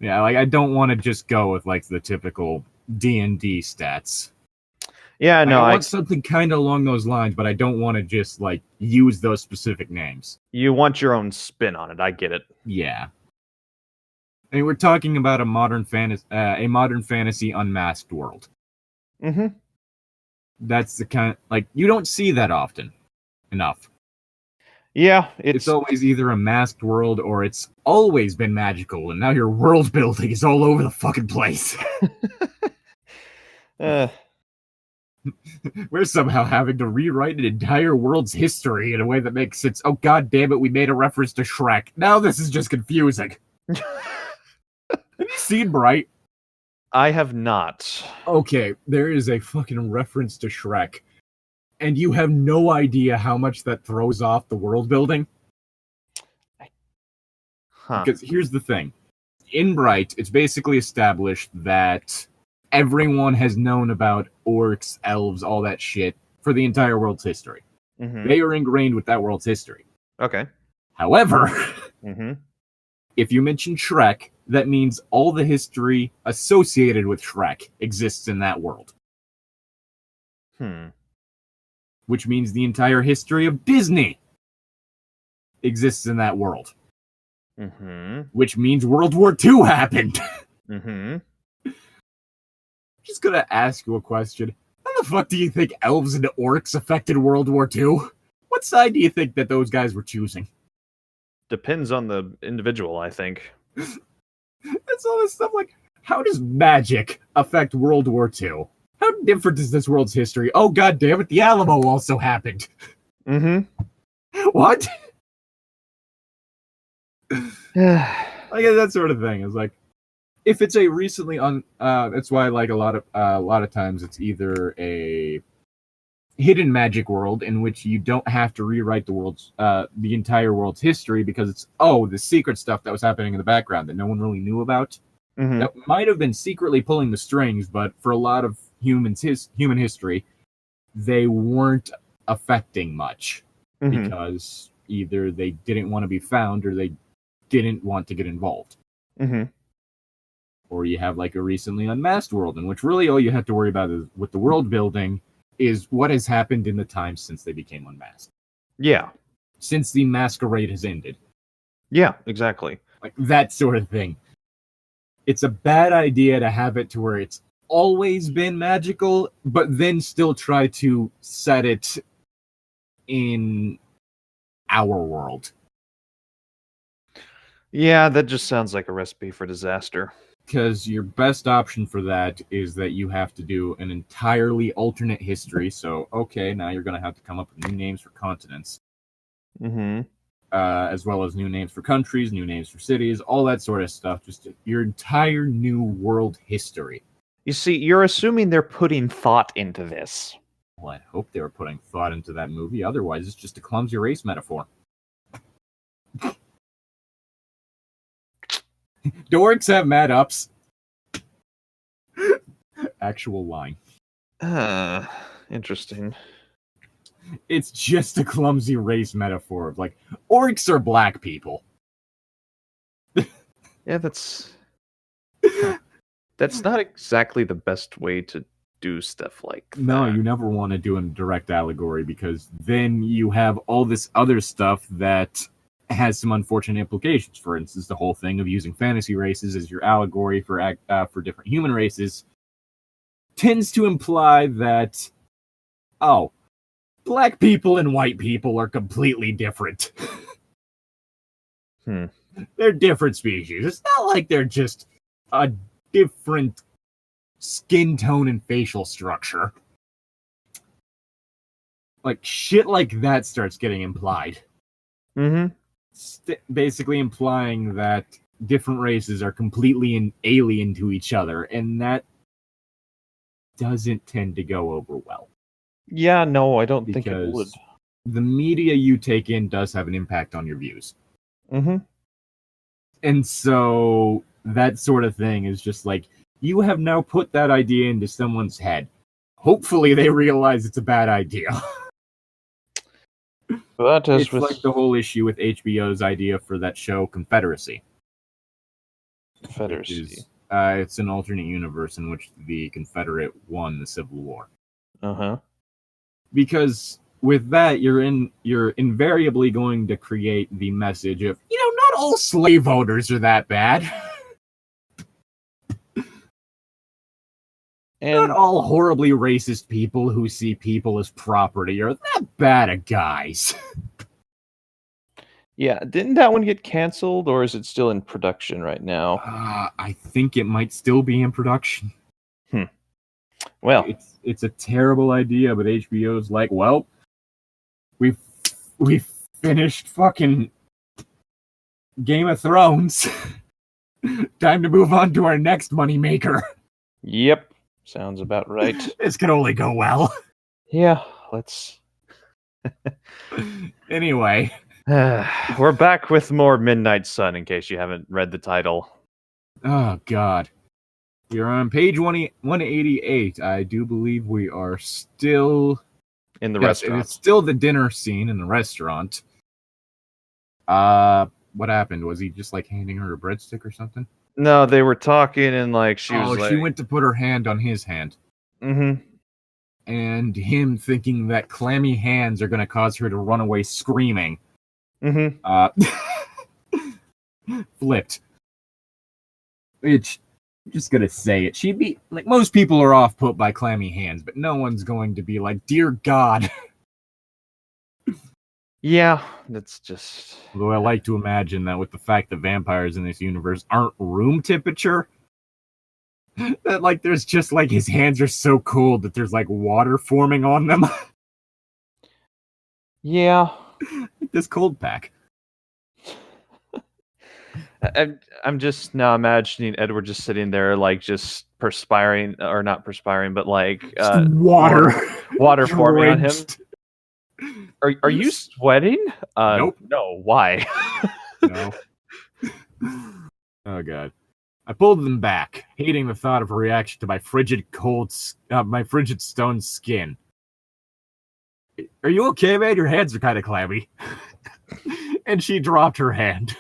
Yeah, like I don't want to just go with like the typical D&D stats. Yeah, no, I want something kind of along those lines, but I don't want to just like use those specific names. You want your own spin on it. I get it. Yeah. I mean, we're talking about a modern fantasy unmasked world. Mm-hmm. That's the kind like you don't see that often enough. Yeah, it's always either a masked world or it's always been magical, and now your world building is all over the fucking place. We're somehow having to rewrite an entire world's history in a way that makes sense. Oh god damn it, we made a reference to Shrek. Now this is just confusing. Have you seen Bright? I have not. Okay, there is a fucking reference to Shrek. And you have no idea how much that throws off the world building. Huh. Because here's the thing. In Bright, it's basically established that everyone has known about orcs, elves, all that shit for the entire world's history. Mm-hmm. They are ingrained with that world's history. Okay. However, mm-hmm. if you mention Shrek, that means all the history associated with Shrek exists in that world. Which means the entire history of Disney exists in that world. Mm-hmm. Which means World War II happened. Mm-hmm. Just gonna ask you a question. How the fuck do you think elves and orcs affected World War II? What side do you think that those guys were choosing? Depends on the individual, I think. That's all this stuff like, how does magic affect World War II? How different is this world's history? Oh god damn it, the Alamo also happened. Mm-hmm. What? Like that sort of thing is like, if it's a recently that's why like a lot of times it's either a hidden magic world in which you don't have to rewrite the entire world's history because it's the secret stuff that was happening in the background that no one really knew about. Mm-hmm. That might have been secretly pulling the strings, but for a lot of human history, they weren't affecting much because either they didn't want to be found or they didn't want to get involved. Mm-hmm. Or you have like a recently unmasked world in which really all you have to worry about is, with the world building is what has happened in the time since they became unmasked. Yeah. Since the masquerade has ended. Yeah, exactly. Like that sort of thing. It's a bad idea to have it to where it's always been magical, but then still try to set it in our world. Yeah, that just sounds like a recipe for disaster. Because your best option for that is that you have to do an entirely alternate history. So, okay, now you're going to have to come up with new names for continents. Mm-hmm. As well as new names for countries, new names for cities, all that sort of stuff. Just your entire new world history. You see, you're assuming they're putting thought into this. Well, I hope they were putting thought into that movie. Otherwise, it's just a clumsy race metaphor. Dorks have mad ups. Actual line. Interesting. It's just a clumsy race metaphor of like, orcs are black people. Yeah, that's not exactly the best way to do stuff like that. No, you never want to do a direct allegory because then you have all this other stuff that has some unfortunate implications. For instance, the whole thing of using fantasy races as your allegory for different human races tends to imply that, black people and white people are completely different. They're different species. It's not like they're just a different skin tone and facial structure. Like, shit like that starts getting implied. Mm-hmm. Basically implying that different races are completely alien to each other, and that doesn't tend to go over well. Yeah, no, I don't think it would. The media you take in does have an impact on your views. Mm-hmm. And so that sort of thing is just like, you have now put that idea into someone's head. Hopefully they realize it's a bad idea. It's like the whole issue with HBO's idea for that show, Confederacy. Confederacy. It's an alternate universe in which the Confederate won the Civil War. Because with that, you're invariably going to create the message of, not all slave owners are that bad. And not all horribly racist people who see people as property are that bad of guys. Yeah, didn't that one get canceled, or is it still in production right now? I think it might still be in production. Well, it's a terrible idea, but HBO's like, well, we've finished fucking Game of Thrones. Time to move on to our next moneymaker. Yep, sounds about right. This can only go well. Yeah, let's... Anyway. We're back with more Midnight Sun, in case you haven't read the title. Oh, God. We're on page 188. I do believe we are still... in the restaurant. It's still the dinner scene in the restaurant. What happened? Was he just, handing her a breadstick or something? No, they were talking, and, she was she went to put her hand on his hand. Mm-hmm. And him thinking that clammy hands are going to cause her to run away screaming. Mm-hmm. Flipped. It's just gonna say it. She'd be most people are off put by clammy hands, but no one's going to be like, dear God. Yeah, that's just... Although I like to imagine that with the fact that vampires in this universe aren't room temperature, that there's just his hands are so cold that there's water forming on them. Yeah. This cold pack. I'm just now imagining Edward just sitting there, just perspiring, or not perspiring, but water forming on him. Are you sweating? Nope. No. Why? No. Oh God. I pulled them back, hating the thought of her reaction to my frigid stone skin. Are you okay, man? Your hands are kind of clammy. And she dropped her hand.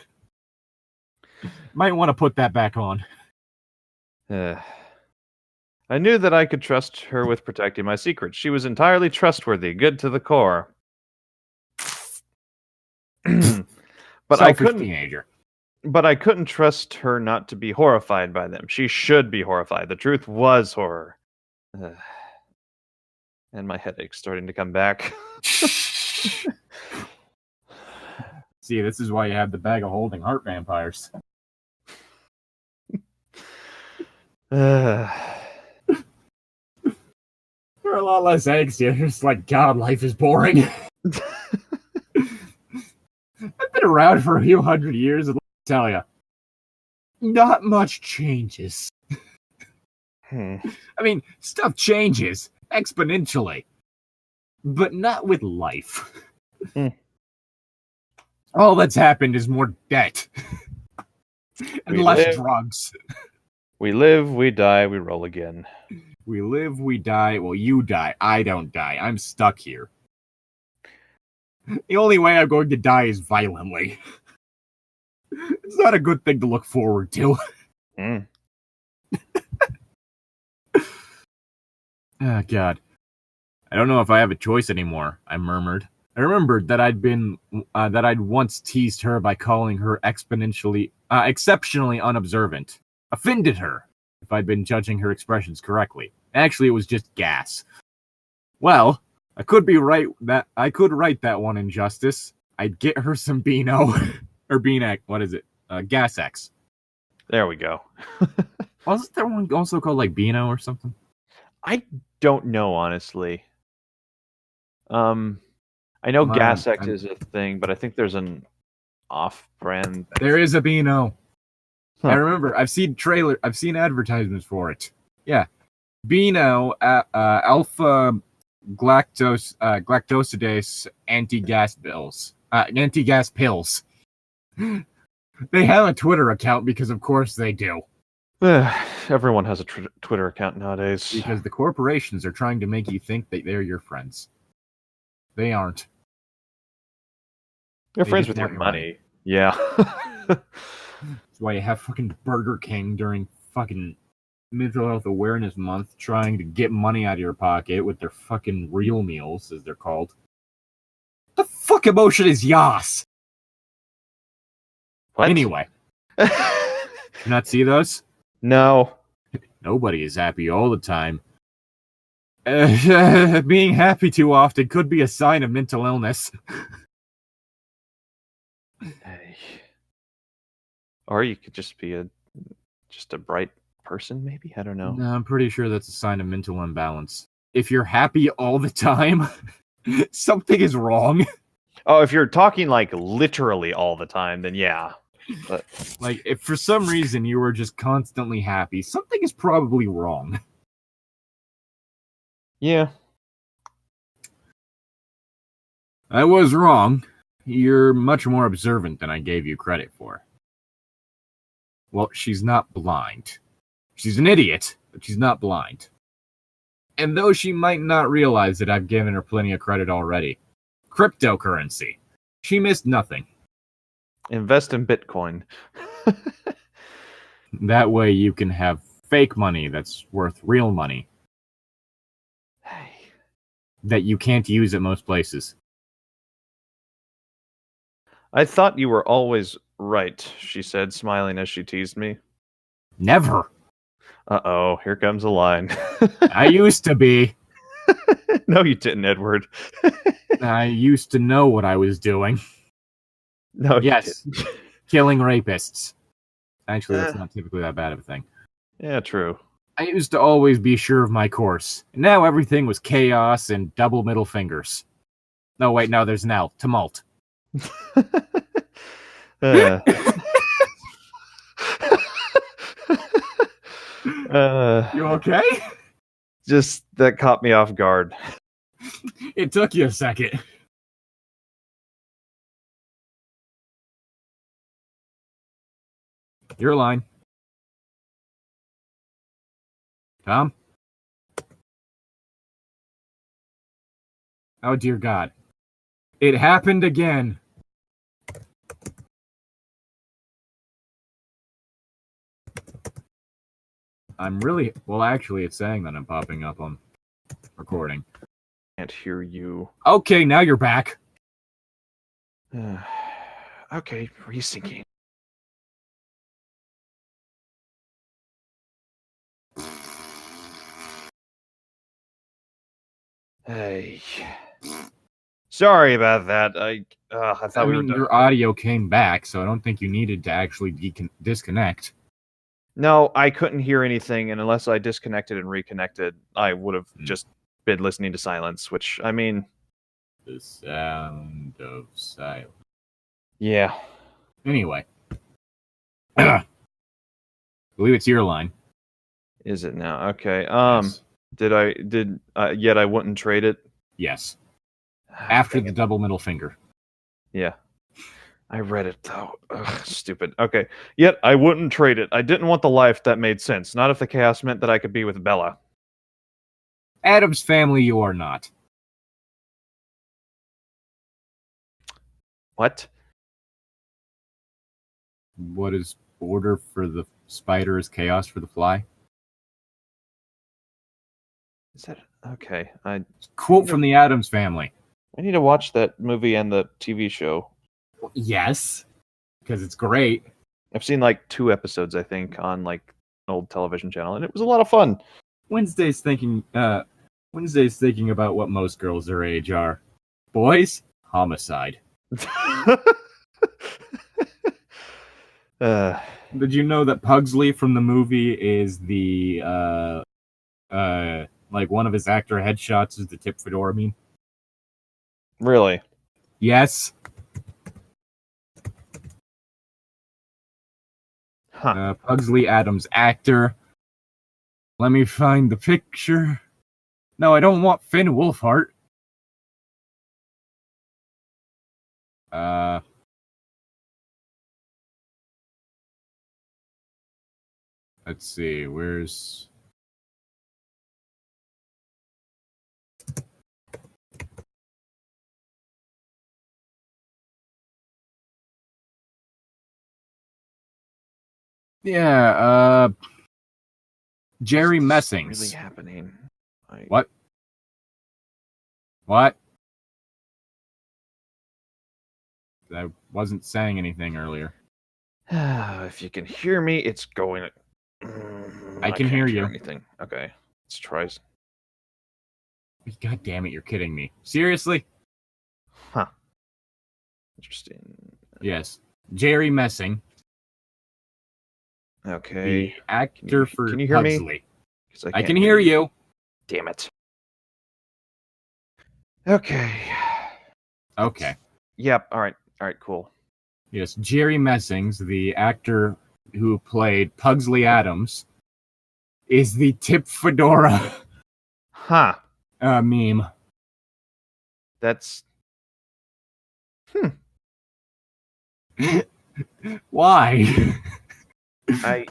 Might want to put that back on. I knew that I could trust her with protecting my secrets. She was entirely trustworthy, good to the core. But I couldn't. Teenager. But I couldn't trust her not to be horrified by them. She should be horrified. The truth was horror. And my headache's starting to come back. See, this is why you have the bag of holding heart vampires. Uh, There are a lot less eggs here. It's God, life is boring. I've been around for a few hundred years, and let me tell you, not much changes. I mean, stuff changes exponentially, but not with life. All that's happened is more debt and less drugs. We live, we die, we roll again. We live, we die. Well, you die. I don't die. I'm stuck here. The only way I'm going to die is violently. It's not a good thing to look forward to. Oh, God. I don't know if I have a choice anymore, I murmured. I remembered that I'd once teased her by calling her exceptionally unobservant. Offended her, if I'd been judging her expressions correctly. Actually, it was just gas. Well, I could write that one in justice. I'd get her some Beano. Or Beanak, what is it? Gas X. There we go. Wasn't there one also called Beano or something? I don't know, honestly. I know Gas X is a thing, but I think there's an off-brand. There is a Beano. Huh. I remember. I've seen advertisements for it. Yeah, Beano, alpha galactosidase anti-gas pills. They have a Twitter account because, of course, they do. Everyone has a Twitter account nowadays. Because the corporations are trying to make you think that they're your friends. They aren't. They're friends with your money. Yeah. That's why you have fucking Burger King during fucking Mental Health Awareness Month trying to get money out of your pocket with their fucking real meals, as they're called. The fuck emotion is yas? What? Anyway. You not see those? No. Nobody is happy all the time. Being happy too often could be a sign of mental illness. Hey. Or you could just be a bright person, maybe? I don't know. No, I'm pretty sure that's a sign of mental imbalance. If you're happy all the time, something is wrong. Oh, if you're talking like literally all the time, then yeah. But like, if for some reason you were just constantly happy, something is probably wrong. Yeah. I was wrong. You're much more observant than I gave you credit for. Well, she's not blind. She's an idiot, but she's not blind. And though she might not realize that I've given her plenty of credit already, cryptocurrency. She missed nothing. Invest in Bitcoin. That way you can have fake money that's worth real money. Hey. That you can't use at most places. I thought you were always right, she said, smiling as she teased me. Never. Uh-oh, here comes a line. I used to be. No, you didn't, Edward. I used to know what I was doing. No, yes. you didn't. Killing rapists. Actually, that's not typically that bad of a thing. Yeah, true. I used to always be sure of my course. And now everything was chaos and double middle fingers. No, wait, no, there's an L. Tumult. You okay? Just, that caught me off guard. It took you a second. Your line. Tom? Oh, dear God. It happened again. I'm really... Well, actually, it's saying that I'm popping up on recording. Can't hear you. Okay, now you're back. Okay, resyncing. Hey. Sorry about that. I thought we were done. Your audio came back, so I don't think you needed to actually disconnect. No, I couldn't hear anything, and unless I disconnected and reconnected, I would have just been listening to silence, which, I mean... The sound of silence. Yeah. Anyway. I believe it's your line. Is it now? Okay. Yes. Yet I wouldn't trade it? Yes. After the double middle finger. Yeah. I read it, though. Ugh, stupid. Okay. Yet I wouldn't trade it. I didn't want the life that made sense. Not if the chaos meant that I could be with Bella. Adam's family, you are not. What? What is order for the spider is chaos for the fly? Is that... Okay. Quote from the Addams Family. I need to watch that movie and the TV show. Yes. Because it's great. I've seen like 2 episodes, I think, on like an old television channel, and it was a lot of fun. Wednesday's thinking about what most girls their age are. Boys, homicide. Did you know that Pugsley from the movie is the like one of his actor headshots is the tip fedora meme? Really? Yes. Huh. Pugsley Adams actor. Let me find the picture. No, I don't want Finn Wolfhard. Let's see, where's... Yeah, Jerry What's Messings. really happening? What? What? I wasn't saying anything earlier. If you can hear me, it's going. I can hear you. Anything? Okay, let's try. God damn it! You're kidding me. Seriously? Huh. Interesting. Yes, Jerry Messing. Okay. The actor for can you hear me? Pugsley. I I can hear you. Damn it. Okay. Okay. Yep. All right. Cool. Yes, Jerry Messings, the actor who played Pugsley Adams, is the Tip Fedora Huh. meme. That's. Why? I.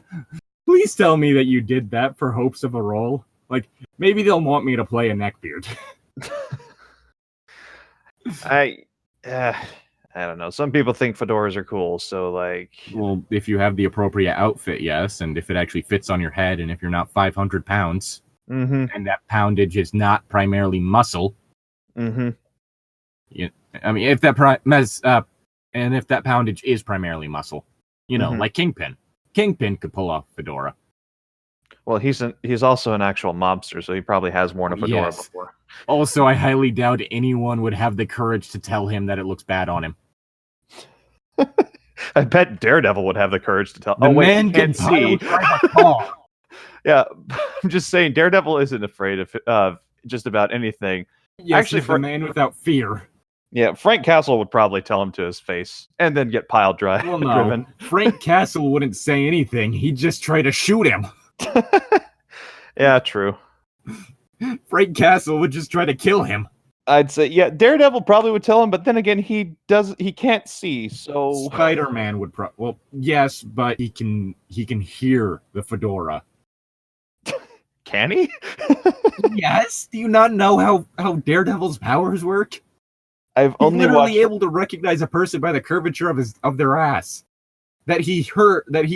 Please tell me that you did that for hopes of a role. Like, maybe they'll want me to play a neckbeard. I don't know. Some people think fedoras are cool, so like. Well, if you have the appropriate outfit, yes, and if it actually fits on your head, and if you're not 500 pounds, and that poundage is not primarily muscle. I mean, if that and if that poundage is primarily muscle, like Kingpin. Kingpin could pull off a fedora. Well, he's also an actual mobster, so he probably has worn a fedora before. Also, I highly doubt anyone would have the courage to tell him that it looks bad on him. I bet Daredevil would have the courage to tell. The man can see. Yeah, I'm just saying, Daredevil isn't afraid of just about anything. Yes, actually, for a man without fear. Yeah, Frank Castle would probably tell him to his face, and then get pile driven. Well, no, Frank Castle wouldn't say anything. He'd just try to shoot him. Yeah, true. Frank Castle would just try to kill him. I'd say, yeah, Daredevil probably would tell him, but then again, he can't see, so Spider-Man would well, yes, but he can hear the fedora. Can he? Yes. Do you not know how Daredevil's powers work? He's literally able to recognize a person by the curvature of their ass. That he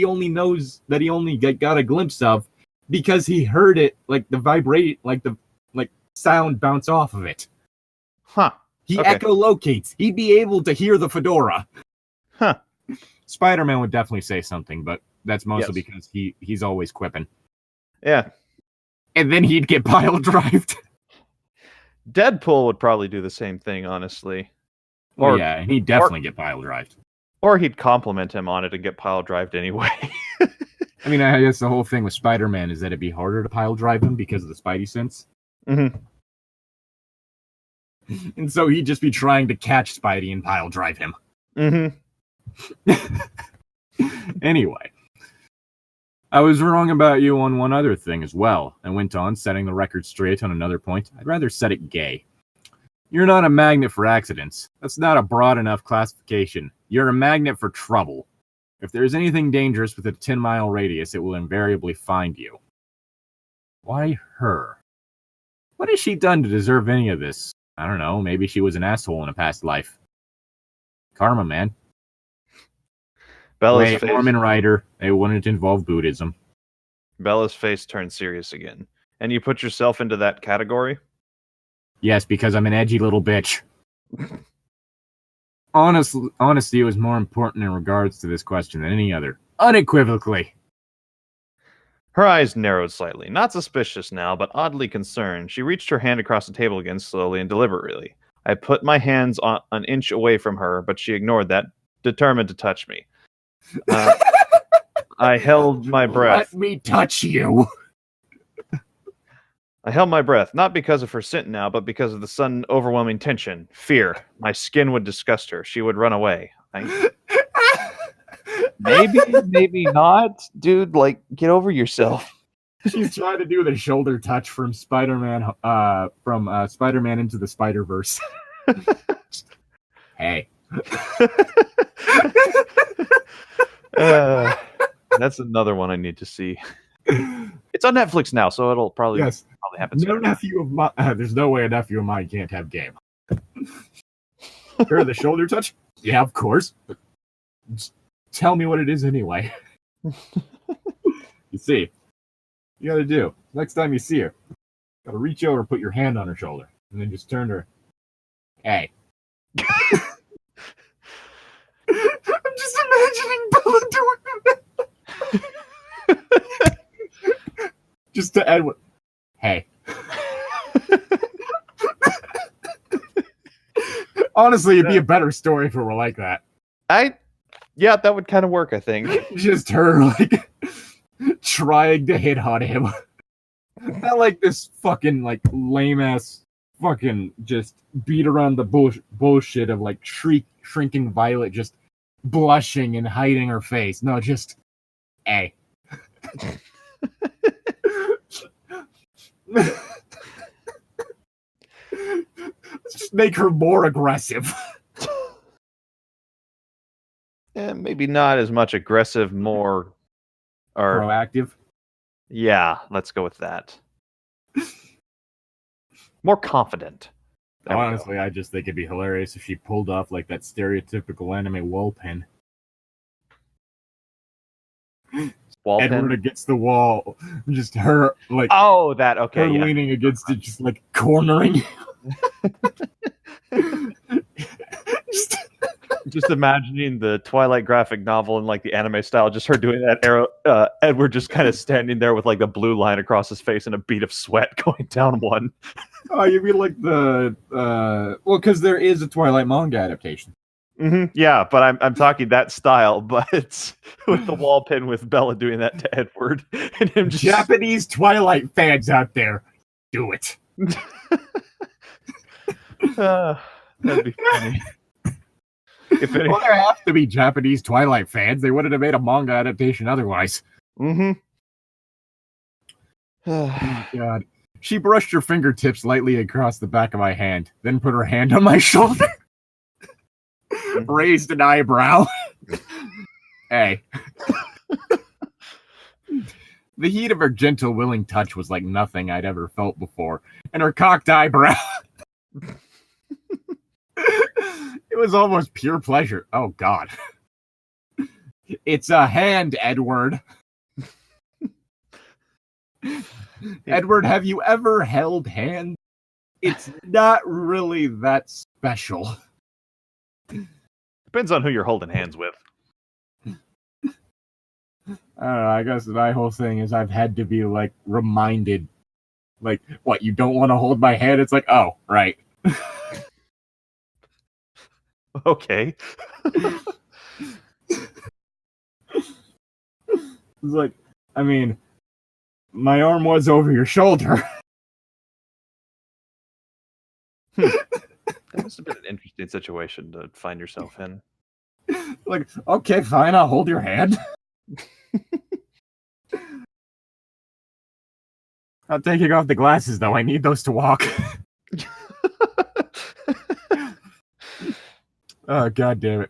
only got a glimpse of because he heard it, like the sound bounce off of it. Huh. He echolocates. He'd be able to hear the fedora. Huh. Spider-Man would definitely say something, but that's mostly because he's always quipping. Yeah. And then he'd get pile drived. Deadpool would probably do the same thing, honestly. And he'd definitely get pile drived. Or he'd compliment him on it and get pile drived anyway. I mean, I guess the whole thing with Spider-Man is that it'd be harder to pile drive him because of the Spidey sense. Mm-hmm. And so he'd just be trying to catch Spidey and pile drive him. Mm-hmm. Anyway. I was wrong about you on one other thing as well. I went on, setting the record straight on another point. I'd rather set it gay. You're not a magnet for accidents. That's not a broad enough classification. You're a magnet for trouble. If there's anything dangerous with a 10-mile radius, it will invariably find you. Why her? What has she done to deserve any of this? I don't know, maybe she was an asshole in a past life. Karma, man. Bella's face. Mormon writer, they wouldn't involve Buddhism. Bella's face turned serious again. And you put yourself into that category? Yes, because I'm an edgy little bitch. Honesty was more important in regards to this question than any other. Unequivocally. Her eyes narrowed slightly. Not suspicious now, but oddly concerned. She reached her hand across the table again, slowly and deliberately. I put my hands an inch away from her, but she ignored that, determined to touch me. I held my breath. Let me touch you. I held my breath, not because of her scent now, but because of the sudden overwhelming tension, fear. My skin would disgust her. She would run away. Maybe not. Dude, get over yourself. She's trying to do the shoulder touch from Spider-Man, Spider-Man Into the Spider-Verse. Hey. That's another one I need to see. It's on Netflix now, so it'll probably happen soon. There's no way a nephew of mine can't have game. Hear the shoulder touch? Yeah, of course. Tell me what it is anyway. see. You gotta do. Next time you see her, gotta reach over, put your hand on her shoulder, and then just turn to her. Hey. I'm just imagining Bella doing that. Just to Edward. Hey. Honestly, it'd be a better story if it were like that. Yeah, that would kind of work, I think. Just her, like, trying to hit on him. Not like this fucking, like, lame-ass fucking just beat around the bullshit of, like, shrinking Violet just blushing and hiding her face. No, just, hey. Let's just make her more aggressive. Yeah, maybe not as much aggressive, more... Or, proactive? Yeah, let's go with that. More confident. Honestly, I just think it'd be hilarious if she pulled off like that stereotypical anime wall pin. Edward against the wall, just her like. Oh, that okay. Her leaning against it, just like cornering. Just imagining the Twilight graphic novel in like the anime style, just her doing that. Edward just kind of standing there with like the blue line across his face and a bead of sweat going down one. Oh, you mean like the well, because there is a Twilight manga adaptation. Mm-hmm, yeah, but I'm talking that style, but it's with the wall pin with Bella doing that to Edward and him just Japanese Twilight fans out there, do it. That'd be funny. Well, there have to be Japanese Twilight fans. They wouldn't have made a manga adaptation otherwise. Mm-hmm. Oh, God. She brushed her fingertips lightly across the back of my hand, then put her hand on my shoulder. Raised an eyebrow. Hey. The heat of her gentle, willing touch was like nothing I'd ever felt before, and her cocked eyebrow... It was almost pure pleasure. Oh, God. It's a hand, Edward. Edward, have you ever held hands? It's not really that special. Depends on who you're holding hands with. I don't know, I guess my whole thing is I've had to be, like, reminded. Like, what, you don't want to hold my hand? It's like, oh, right. Okay. It's like, I mean, my arm was over your shoulder. That must have been an interesting situation to find yourself in. Like, okay, fine, I'll hold your hand. I'm taking off the glasses, though. I need those to walk. Oh, God damn it.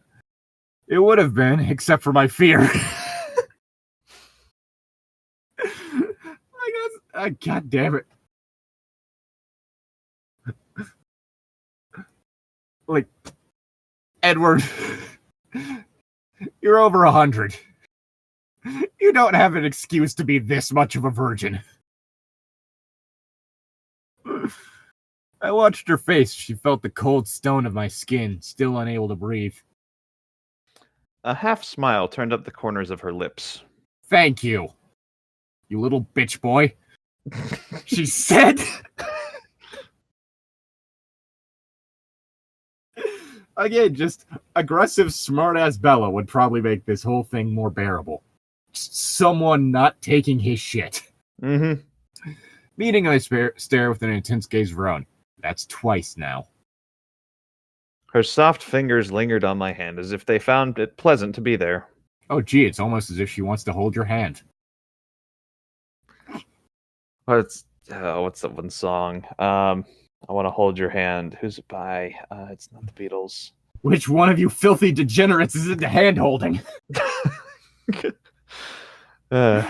It would have been, except for my fear. I guess, God damn it. Like, Edward, you're over 100. You don't have an excuse to be this much of a virgin. I watched her face. She felt the cold stone of my skin, still unable to breathe. A half smile turned up the corners of her lips. Thank you, you little bitch boy. She said. Again, just aggressive, smartass Bella would probably make this whole thing more bearable. Just someone not taking his shit. Mm-hmm. Meeting I stare with an intense gaze of her own. That's twice now. Her soft fingers lingered on my hand as if they found it pleasant to be there. Oh, gee, it's almost as if she wants to hold your hand. What's that one song? I Want to Hold Your Hand. Who's it by? It's not the Beatles. Which one of you filthy degenerates is into hand-holding? I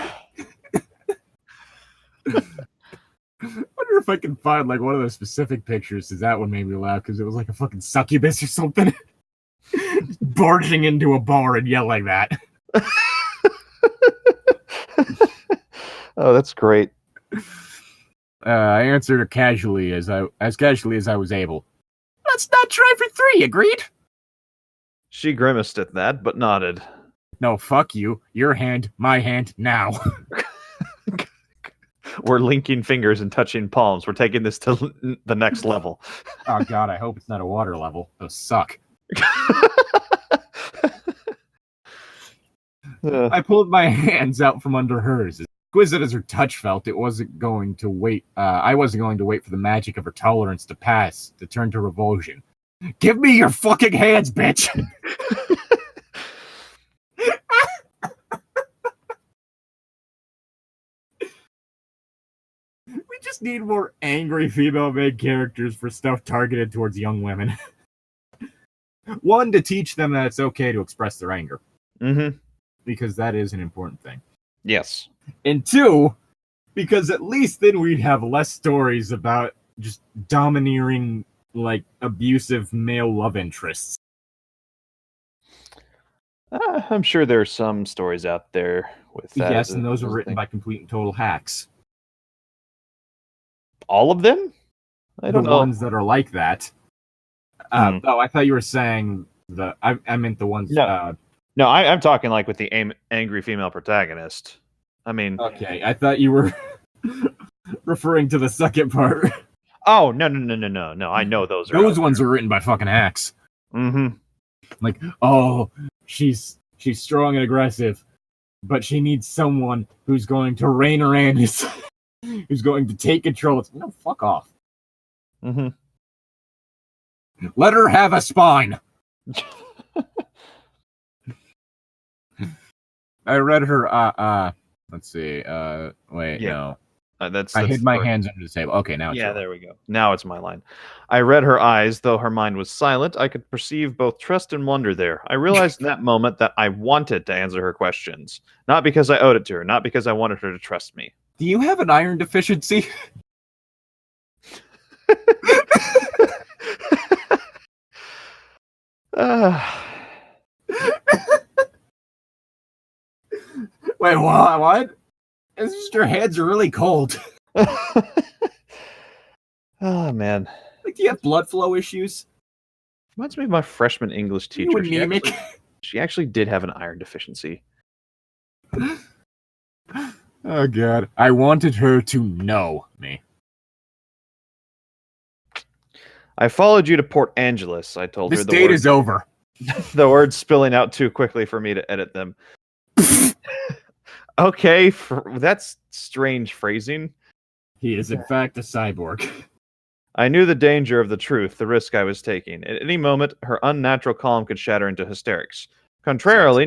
wonder if I can find like one of those specific pictures, because that one made me laugh because it was like a fucking succubus or something. Barging into a bar and yelling that. Oh, that's great. I answered her casually as casually as I was able. Let's not try for 3, agreed? She grimaced at that, but nodded. No, fuck you. Your hand, my hand, now. We're linking fingers and touching palms. We're taking this to the next level. Oh god, I hope it's not a water level. Those suck. I pulled my hands out from under hers. As exquisite as her touch felt, I wasn't going to wait for the magic of her tolerance to pass, to turn to revulsion. Give me your fucking hands, bitch! We just need more angry female main characters for stuff targeted towards young women. 1, to teach them that it's okay to express their anger. Mm-hmm. Because that is an important thing. Yes. And 2, because at least then we'd have less stories about just domineering, like, abusive male love interests. I'm sure there are some stories out there with that. Yes, and those are written by complete and total hacks. All of them? I don't know. The ones that are like that. Oh, I thought you were saying I meant the ones... No, I'm talking like with the angry female protagonist. I mean... Okay, I thought you were referring to the second part. Oh, no. I know those are... Those ones are written by fucking hacks. Mm-hmm. Like, oh, she's strong and aggressive, but she needs someone who's going to rein her in, who's going to take control. No, fuck off. Mm-hmm. Let her have a spine. I read her, let's see, wait, no. That's I hid my hands under the table. Okay, now it's yeah, there we go. Now it's my line. I read her eyes, though her mind was silent. I could perceive both trust and wonder there. I realized in that moment that I wanted to answer her questions. Not because I owed it to her, not because I wanted her to trust me. Do you have an iron deficiency? Wait, what? It's just your hands are really cold. Oh, man. Like, do you have blood flow issues? Reminds me of my freshman English teacher. You anemic? She actually did have an iron deficiency. Oh, God. I wanted her to know me. I followed you to Port Angeles, I told her. This date is over. The words spilling out too quickly for me to edit them. Okay, that's strange phrasing. He is, in fact, a cyborg. I knew the danger of the truth, the risk I was taking. At any moment, her unnatural calm could shatter into hysterics. Contrarily,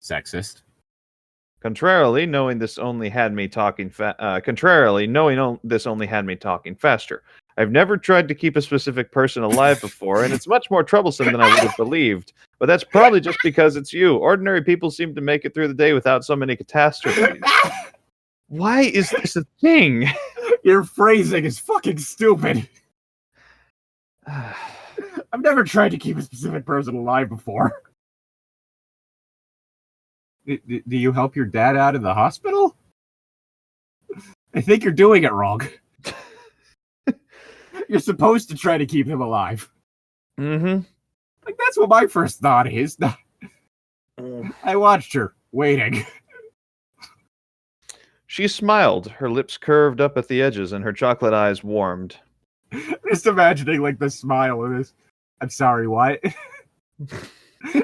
Sexist. Contrarily, knowing this only had me talking faster. I've never tried to keep a specific person alive before, and it's much more troublesome than I would have believed. But that's probably just because it's you. Ordinary people seem to make it through the day without so many catastrophes. Why is this a thing? Your phrasing is fucking stupid. I've never tried to keep a specific person alive before. Do you help your dad out of the hospital? I think you're doing it wrong. You're supposed to try to keep him alive. Mm-hmm. Like, that's what my first thought is. I watched her, waiting. She smiled, her lips curved up at the edges, and her chocolate eyes warmed. Just imagining, like, the smile of this. I'm sorry, what?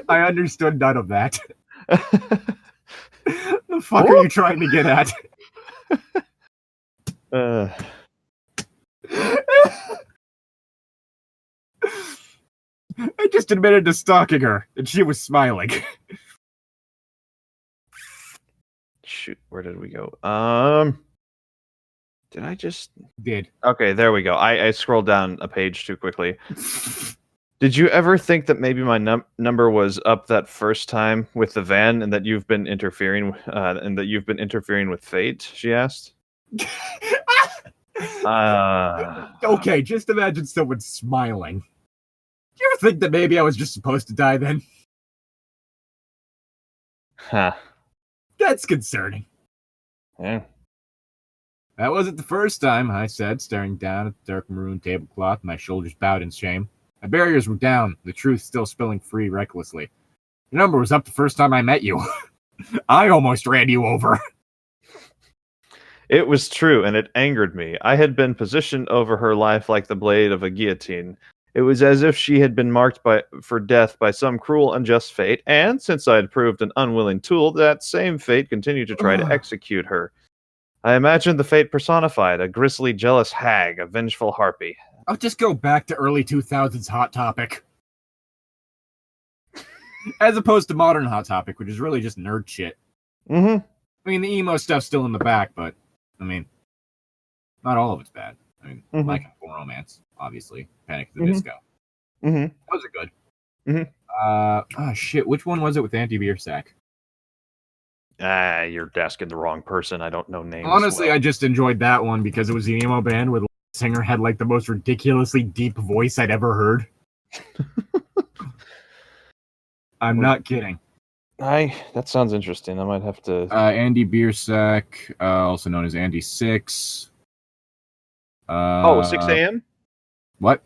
I understood none of that. The fuck are you trying to get at? I just admitted to stalking her, and she was smiling. Shoot, where did we go? Did I just... Did. Okay, there we go. I scrolled down a page too quickly. Did you ever think that maybe my number was up that first time with the van, and that you've been interfering, with fate? She asked. Okay, just imagine someone smiling. Do you ever think that maybe I was just supposed to die then? Huh. That's concerning. Yeah. That wasn't the first time, I said, staring down at the dark maroon tablecloth, my shoulders bowed in shame. My barriers were down, the truth still spilling free recklessly. Your number was up the first time I met you. I almost ran you over. It was true, and it angered me. I had been positioned over her life like the blade of a guillotine. It was as if she had been marked for death by some cruel, unjust fate, and, since I had proved an unwilling tool, that same fate continued to try to execute her. I imagined the fate personified, a grisly, jealous hag, a vengeful harpy. I'll just go back to early 2000s Hot Topic. As opposed to modern Hot Topic, which is really just nerd shit. Mm-hmm. I mean, the emo stuff's still in the back, but, I mean, not all of it's bad. I mean, My Chemical Romance, obviously. Panic at the Disco. Mm-hmm. Those are good. Mm-hmm. Shit, which one was it with Andy Biersack? You're asking the wrong person. I don't know names. Honestly, I just enjoyed that one because it was the emo band where the singer had like the most ridiculously deep voice I'd ever heard. I'm not kidding. That sounds interesting. I might have to... Andy Biersack, also known as Andy 6. 6 a.m.? What?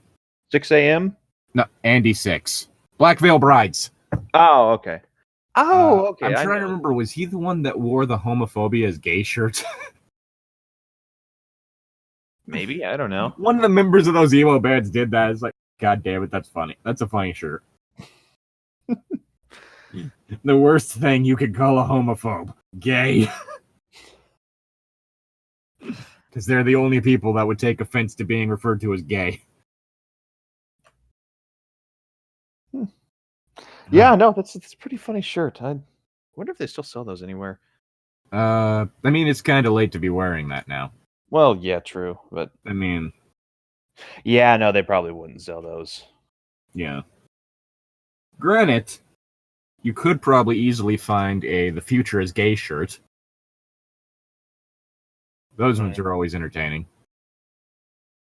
6 a.m.? No, Andy 6. Black Veil Brides. Oh, okay. Oh, okay. I'm trying to remember, was he the one that wore the homophobia as gay shirts? Maybe, I don't know. One of the members of those emo bands did that. It's like, God damn it, that's funny. That's a funny shirt. The worst thing you could call a homophobe. Gay. Because they're the only people that would take offense to being referred to as gay. Yeah, no, that's a pretty funny shirt. I wonder if they still sell those anywhere. I mean, it's kind of late to be wearing that now. Well, yeah, true, but... I mean... Yeah, no, they probably wouldn't sell those. Yeah. Granted, you could probably easily find a The Future is Gay shirt. Those ones are always entertaining.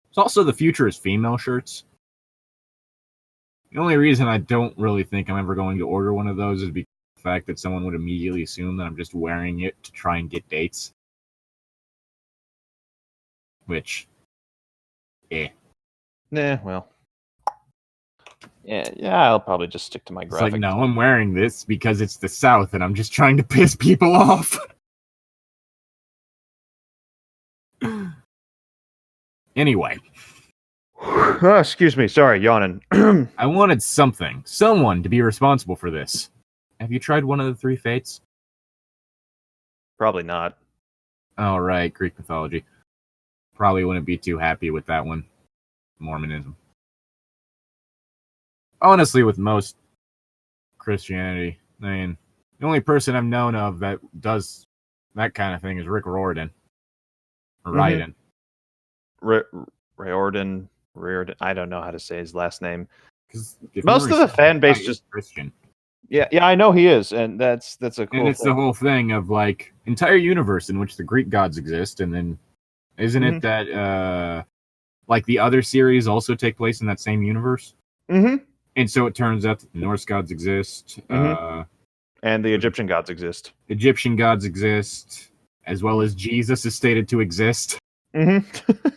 There's also The Future is Female shirts. The only reason I don't really think I'm ever going to order one of those is because of the fact that someone would immediately assume that I'm just wearing it to try and get dates. Which, Nah, well. Yeah, I'll probably just stick to my graphic. It's like, no, I'm wearing this because it's the South and I'm just trying to piss people off. Anyway. Excuse me, sorry, yawning. I wanted someone to be responsible for this. Have you tried one of the 3 fates? Probably not. Oh, right, Greek mythology. Probably wouldn't be too happy with that one. Mormonism. Honestly, with most Christianity, I mean, the only person I've known of that does that kind of thing is Rick Riordan. Or Riordan. Riordan. I don't know how to say his last name. Most of the fan base just Christian. Yeah, I know he is, and that's a cool. And it's the whole thing of like entire universe in which the Greek gods exist, and then isn't it that like the other series also take place in that same universe? Mm-hmm. And so it turns out that the Norse gods exist, and the Egyptian gods exist. Egyptian gods exist, as well as Jesus is stated to exist. Mm-hmm.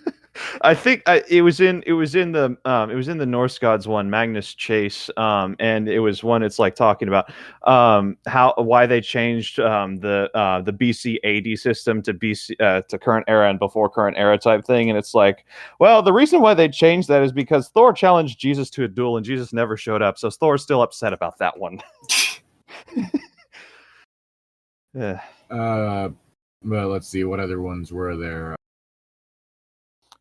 I think it was in the Norse gods one, Magnus Chase, and it was one. It's like talking about why they changed the BC AD system to BC to current era and before current era type thing, and it's like, well, the reason why they changed that is because Thor challenged Jesus to a duel and Jesus never showed up, so Thor's still upset about that one. Yeah. Well, let's see, what other ones were there?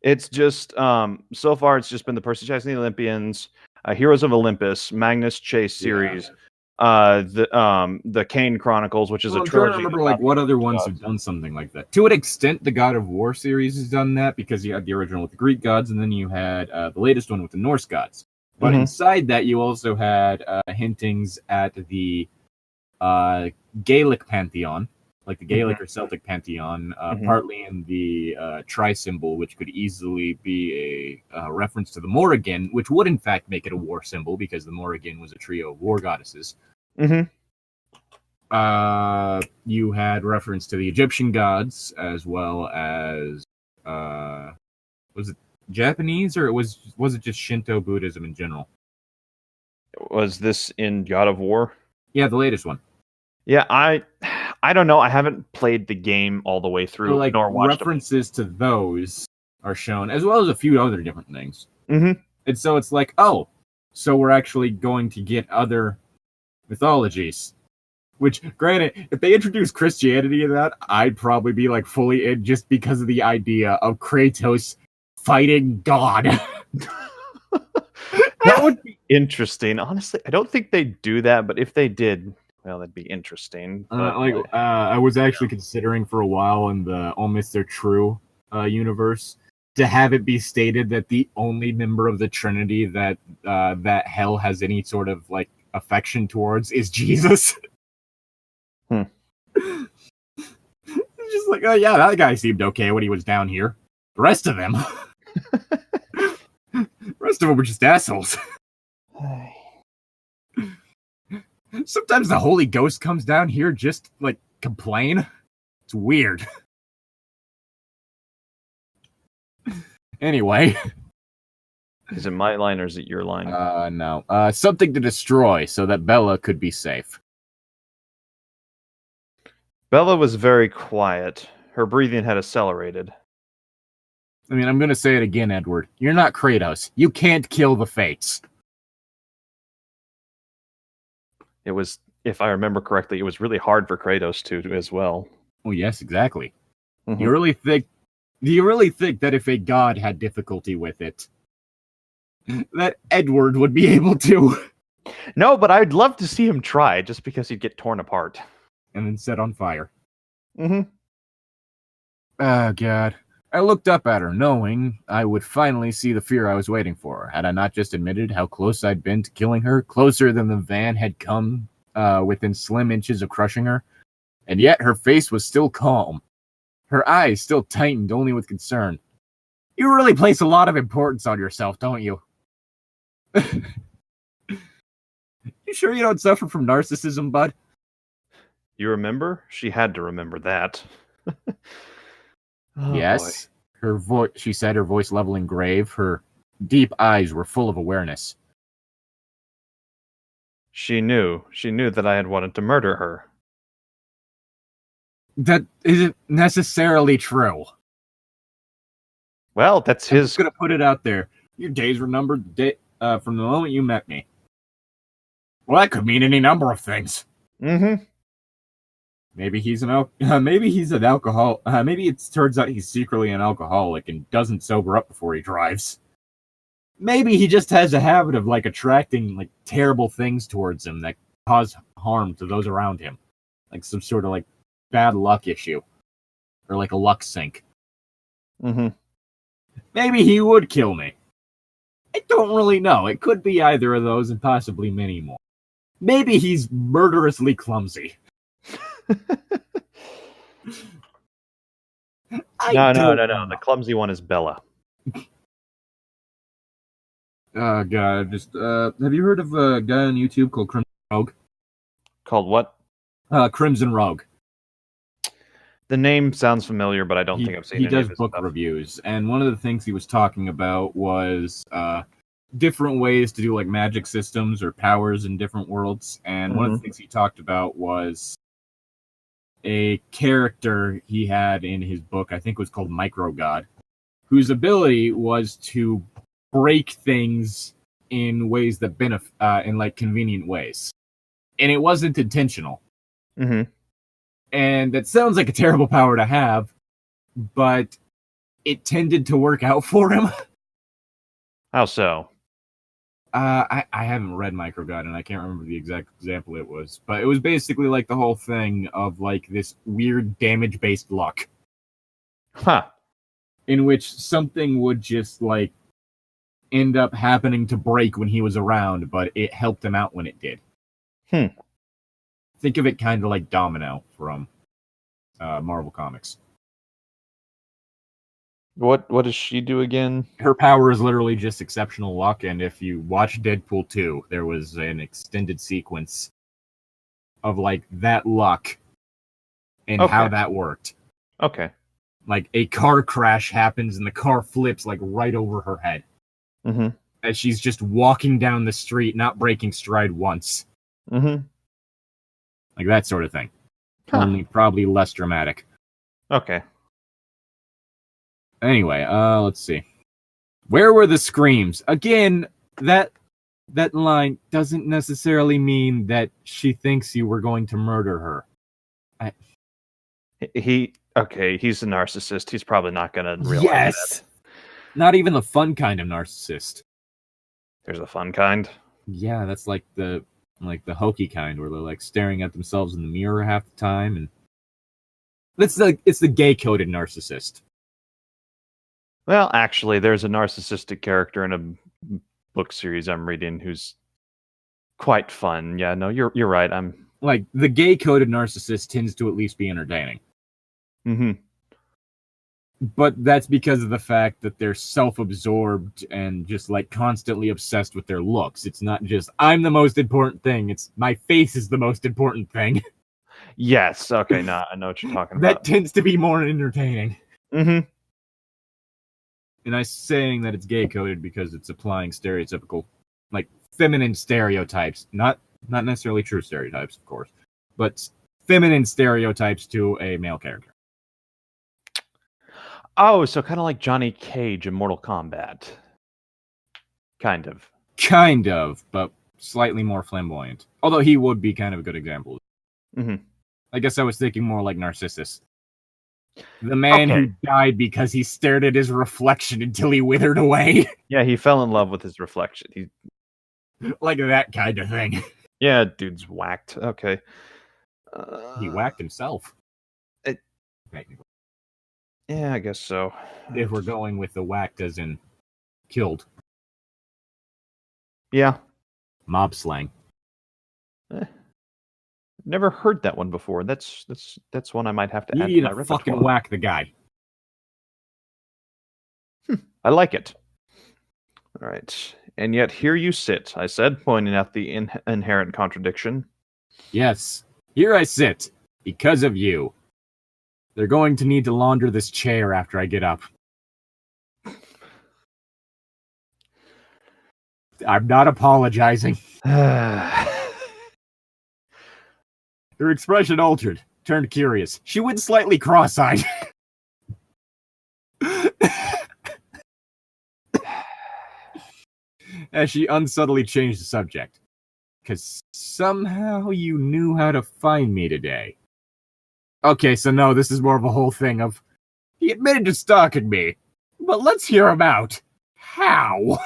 It's just so far it's just been the Percy Jackson the Olympians, Heroes of Olympus, Magnus Chase series, the Kane Chronicles, which is a trilogy. I remember like what other ones have done something like that. To an extent, the God of War series has done that because you had the original with the Greek gods, and then you had the latest one with the Norse gods. But inside that, you also had hintings at the Gaelic pantheon. Like the Gaelic or Celtic pantheon, partly in the tri-symbol, which could easily be a reference to the Morrigan, which would in fact make it a war symbol, because the Morrigan was a trio of war goddesses. You had reference to the Egyptian gods as well as was it Japanese or was it just Shinto Buddhism in general? Was this in God of War? Yeah, the latest one. Yeah, I don't know. I haven't played the game all the way through, So, like, nor watched references to those are shown, as well as a few other different things. Mm-hmm. And so it's like, oh, so we're actually going to get other mythologies. Which, granted, if they introduce Christianity in that, I'd probably be like fully in just because of the idea of Kratos fighting God. That would be interesting. Honestly, I don't think they do that, but if they did, well, that'd be interesting. But, I was actually considering for a while in the All Myths Are True universe to have it be stated that the only member of the Trinity that that hell has any sort of like affection towards is Jesus. It's just like, oh yeah, that guy seemed okay when he was down here. The rest of them, were just assholes. Sometimes the Holy Ghost comes down here just like complain. It's weird. Anyway. Is it my line or is it your line? No. Something to destroy so that Bella could be safe. Bella was very quiet. Her breathing had accelerated. I mean, I'm going to say it again, Edward. You're not Kratos. You can't kill the Fates. It was, if I remember correctly, it was really hard for Kratos to as well. Oh, yes, exactly. Mm-hmm. Do you really think that if a god had difficulty with it, that Edward would be able to? No, but I'd love to see him try, just because he'd get torn apart. And then set on fire. Mm-hmm. Oh, God. I looked up at her, knowing I would finally see the fear I was waiting for. Had I not just admitted how close I'd been to killing her, closer than the van had come within slim inches of crushing her? And yet her face was still calm. Her eyes still tightened only with concern. You really place a lot of importance on yourself, don't you? You sure you don't suffer from narcissism, bud? You remember? She had to remember that. Oh, yes. Boy. Her voice, she said, her voice level and grave. Her deep eyes were full of awareness. She knew that I had wanted to murder her. That isn't necessarily true. Well, that's his... I'm just going to put it out there. Your days were numbered from the moment you met me. Well, that could mean any number of things. Mm-hmm. Maybe he's an alcoholic. Maybe it turns out he's secretly an alcoholic and doesn't sober up before he drives. Maybe he just has a habit of like attracting like terrible things towards him that cause harm to those around him, like some sort of like bad luck issue, or like a luck sink. Mm-hmm. Maybe he would kill me. I don't really know. It could be either of those and possibly many more. Maybe he's murderously clumsy. No. The clumsy one is Bella. Oh, God. Have you heard of a guy on YouTube called Crimson Rogue? Called what? Crimson Rogue. The name sounds familiar, but I don't think I've seen it. He does book reviews, and one of the things he was talking about was different ways to do like magic systems or powers in different worlds, and one of the things he talked about was a character he had in his book, I think it was called Micro God, whose ability was to break things in ways that in like convenient ways, and it wasn't intentional. Mm-hmm. And that sounds like a terrible power to have, but it tended to work out for him. How so? I haven't read Micro God, and I can't remember the exact example it was, but it was basically like the whole thing of like this weird damage-based luck. Huh. In which something would just like end up happening to break when he was around, but it helped him out when it did. Think of it kind of like Domino from Marvel Comics. What does she do again? Her power is literally just exceptional luck, and if you watch Deadpool 2, there was an extended sequence of like that luck and how that worked. Okay. Like a car crash happens and the car flips like right over her head. Mm-hmm. As she's just walking down the street, not breaking stride once. Mm-hmm. Like that sort of thing. Huh. Only probably less dramatic. Okay. Anyway, let's see. Where were the screams? Again, that line doesn't necessarily mean that she thinks you were going to murder her. He's a narcissist. He's probably not going to realize that. Not even the fun kind of narcissist. There's a fun kind. Yeah, that's like the hokey kind where they're like staring at themselves in the mirror half the time, and it's the gay coded narcissist. Well, actually, there's a narcissistic character in a book series I'm reading who's quite fun. Yeah, no, you're right. I'm like the gay coded narcissist tends to at least be entertaining. Mm-hmm. But that's because of the fact that they're self-absorbed and just like constantly obsessed with their looks. It's not just I'm the most important thing. It's my face is the most important thing. Yes. Okay. No, I know what you're talking That about. tends to be more entertaining. Mm-hmm. And I'm saying that it's gay coded because it's applying stereotypical, like feminine stereotypes, not necessarily true stereotypes, of course, but feminine stereotypes to a male character. Oh, so kind of like Johnny Cage in Mortal Kombat. Kind of, but slightly more flamboyant. Although he would be kind of a good example. Mm-hmm. I guess I was thinking more like Narcissus. The man who died because he stared at his reflection until he withered away. Yeah, he fell in love with his reflection. Like that kind of thing. Yeah, dude's whacked. Okay. He whacked himself. Yeah, I guess so. If we're going with the whacked as in killed. Yeah. Mob slang. Never heard that one before. That's one I might have to add to my You need to repertoire. fucking whack the guy. I like it. All right. And yet here you sit, I said, pointing at the inherent contradiction. Yes. Here I sit. Because of you. They're going to need to launder this chair after I get up. I'm not apologizing. Her expression altered, turned curious. She went slightly cross-eyed. As she unsubtly changed the subject. Because somehow you knew how to find me today. Okay, so no, this is more of a whole thing of, he admitted to stalking me, but let's hear him out. How?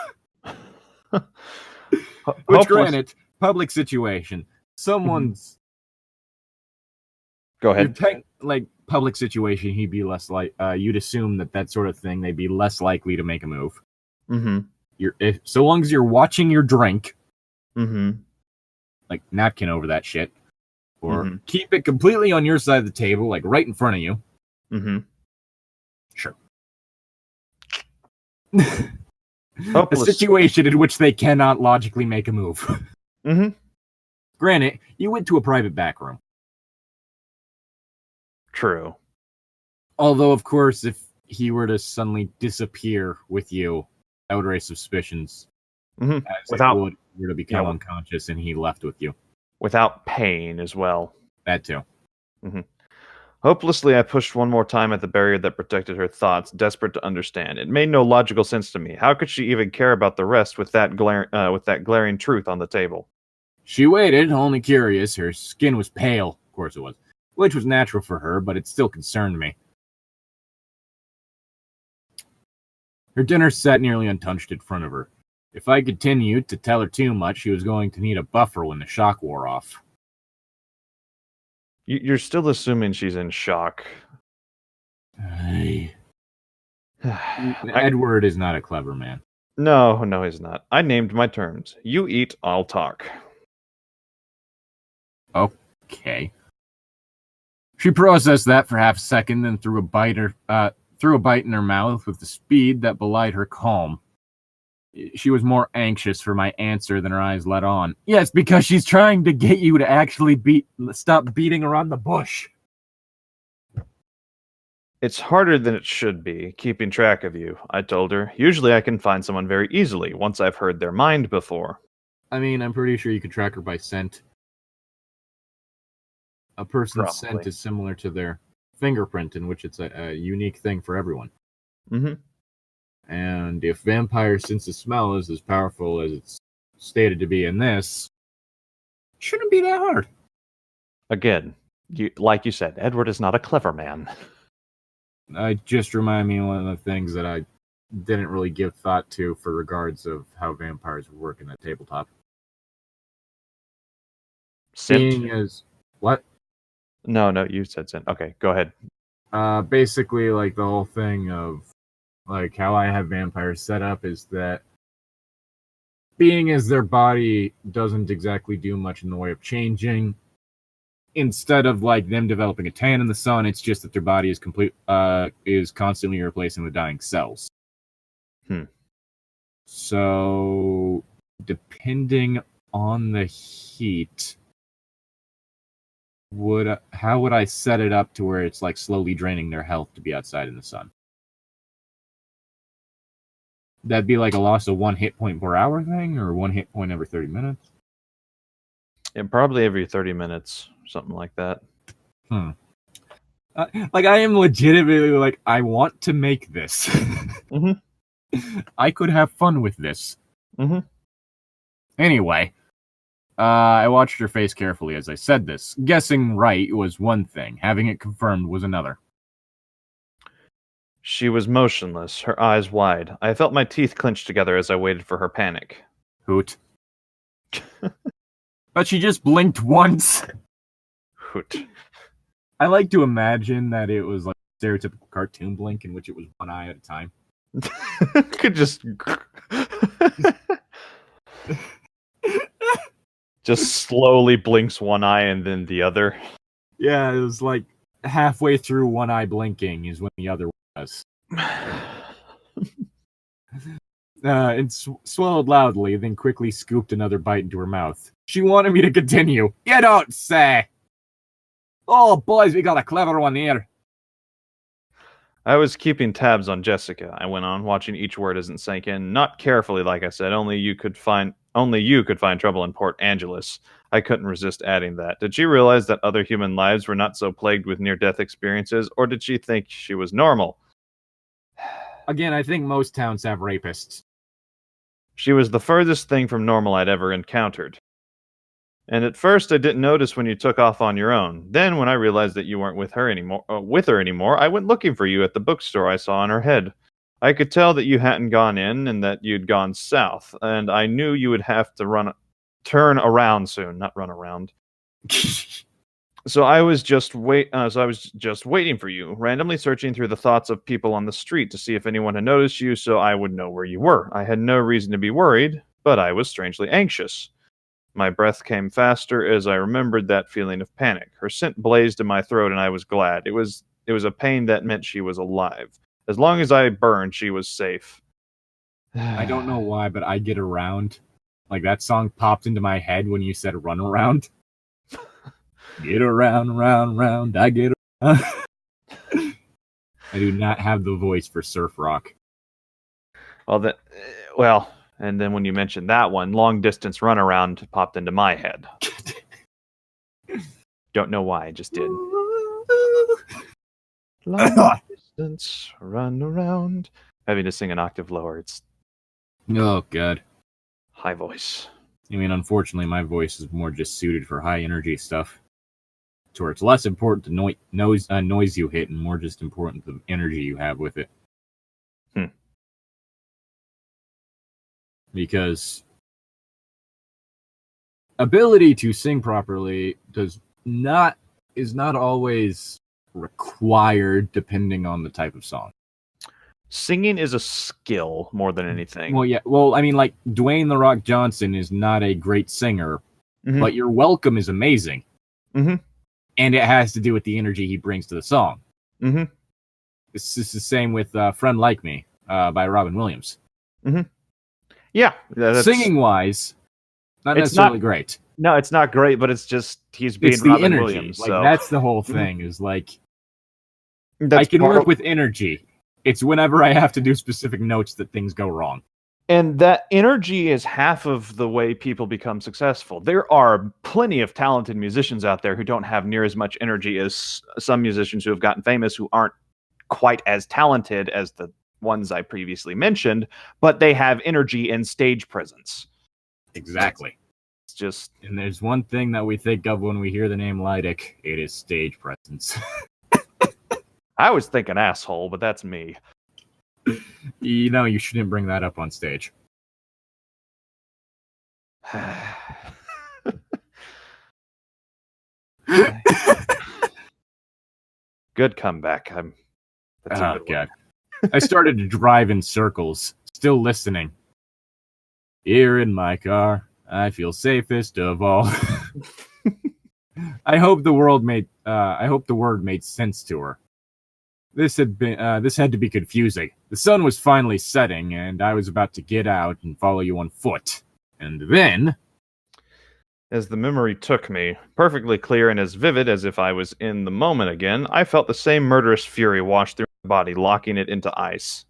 Which, granted, public situation. Someone's... Go ahead. Public situation, he'd be less like... you'd assume that sort of thing, they'd be less likely to make a move. Mm-hmm. So long as you're watching your drink, mm-hmm. like napkin over that shit, or keep it completely on your side of the table, like right in front of you. Mm-hmm. Sure. A situation in which they cannot logically make a move. Mm-hmm. Granted, you went to a private back room. True. Although, of course, if he were to suddenly disappear with you, I would raise suspicions. Mm-hmm. As it would if you were to become unconscious and he left with you. Without pain as well. That too. Mm-hmm. Hopelessly, I pushed one more time at the barrier that protected her thoughts, desperate to understand. It made no logical sense to me. How could she even care about the rest with that glaring truth on the table? She waited, only curious. Her skin was pale, of course it was, which was natural for her, but it still concerned me. Her dinner sat nearly untouched in front of her. If I continued to tell her too much, she was going to need a buffer when the shock wore off. You're still assuming she's in shock. Edward is not a clever man. No, he's not. I named my terms. You eat, I'll talk. Okay. She processed that for half a second, then threw a bite in her mouth with the speed that belied her calm. She was more anxious for my answer than her eyes let on. Yes, because she's trying to get you to actually stop beating around the bush. It's harder than it should be, keeping track of you, I told her. Usually I can find someone very easily, once I've heard their mind before. I mean, I'm pretty sure you could track her by scent. A person's Probably. scent is similar to their fingerprint, in which it's a unique thing for everyone. Mm-hmm. And if vampire sense of smell is as powerful as it's stated to be in this, it shouldn't be that hard. Again, like you said, Edward is not a clever man. It just reminded me of one of the things that I didn't really give thought to for regards of how vampires work in the tabletop. Being as what? No, you said sin. Okay, go ahead. Basically, like the whole thing of like how I have vampires set up is that being as their body doesn't exactly do much in the way of changing, instead of like them developing a tan in the sun, it's just that their body is constantly replacing the dying cells. So depending on the heat, how would I set it up to where it's like slowly draining their health to be outside in the sun? That'd be like a loss of 1 hit point per hour thing, or 1 hit point every 30 minutes? And probably every 30 minutes, something like that. Like, I am legitimately like, I want to make this. Mm-hmm. I could have fun with this. Mm-hmm. Anyway, I watched her face carefully as I said this. Guessing right was one thing. Having it confirmed was another. She was motionless, her eyes wide. I felt my teeth clench together as I waited for her panic. Hoot. But she just blinked once. Hoot. I like to imagine that it was like a stereotypical cartoon blink in which it was one eye at a time. Could just slowly blinks one eye and then the other. Yeah, it was like halfway through one eye blinking is when the other was. And swallowed loudly, then quickly scooped another bite into her mouth. She wanted me to continue. You don't say! Oh, boys, we got a clever one here. I was keeping tabs on Jessica, I went on, watching each word as it sank in. Not carefully, like I said, only you could find trouble in Port Angeles. I couldn't resist adding that. Did she realize that other human lives were not so plagued with near-death experiences, or did she think she was normal? Again, I think most towns have rapists. She was the furthest thing from normal I'd ever encountered. And at first, I didn't notice when you took off on your own. Then, when I realized that you weren't with her anymore, I went looking for you at the bookstore I saw on her head. I could tell that you hadn't gone in and that you'd gone south, and I knew you would have to turn around soon, not run around. So I was just waiting for you, randomly searching through the thoughts of people on the street to see if anyone had noticed you, so I would know where you were. I had no reason to be worried, but I was strangely anxious. My breath came faster as I remembered that feeling of panic. Her scent blazed in my throat, and I was glad. It was a pain that meant she was alive. As long as I burned, she was safe. I don't know why, but I get around. Like, that song popped into my head when you said run around. Get around, round, round, I get around. I do not have the voice for surf rock. And then when you mentioned that one, long distance runaround popped into my head. Don't know why, I just did. Long distance run around. Having to sing an octave lower. It's oh god. High voice. I mean, unfortunately, my voice is more just suited for high energy stuff. To where it's less important the noise you hit, and more just important the energy you have with it. Because ability to sing properly is not always required depending on the type of song. Singing is a skill more than anything. Well, yeah. Well, I mean, like, Dwayne "The Rock" Johnson is not a great singer, but Your Welcome is amazing. Mm-hmm. And it has to do with the energy he brings to the song. Mm-hmm. It's just the same with Friend Like Me by Robin Williams. Mm-hmm. Yeah, Singing-wise, not It's necessarily great. No, it's not great, but it's just he's being It's the Robin energy. Williams. Like So that's the whole thing. Is like that's I can part work of- with energy. It's whenever I have to do specific notes that things go wrong. And that energy is half of the way people become successful. There are plenty of talented musicians out there who don't have near as much energy as some musicians who have gotten famous who aren't quite as talented as the ones I previously mentioned, but they have energy and stage presence. Exactly. It's just... And there's one thing that we think of when we hear the name Llytic. It is stage presence. I was thinking asshole, but that's me. You know, you shouldn't bring that up on stage. Good comeback. That's a good God. I started to drive in circles, still listening. Here in my car, I feel safest of all. I hope the word made sense to her. This had to be confusing. The sun was finally setting, and I was about to get out and follow you on foot. And then, as the memory took me, perfectly clear and as vivid as if I was in the moment again, I felt the same murderous fury wash through my body, locking it into ice.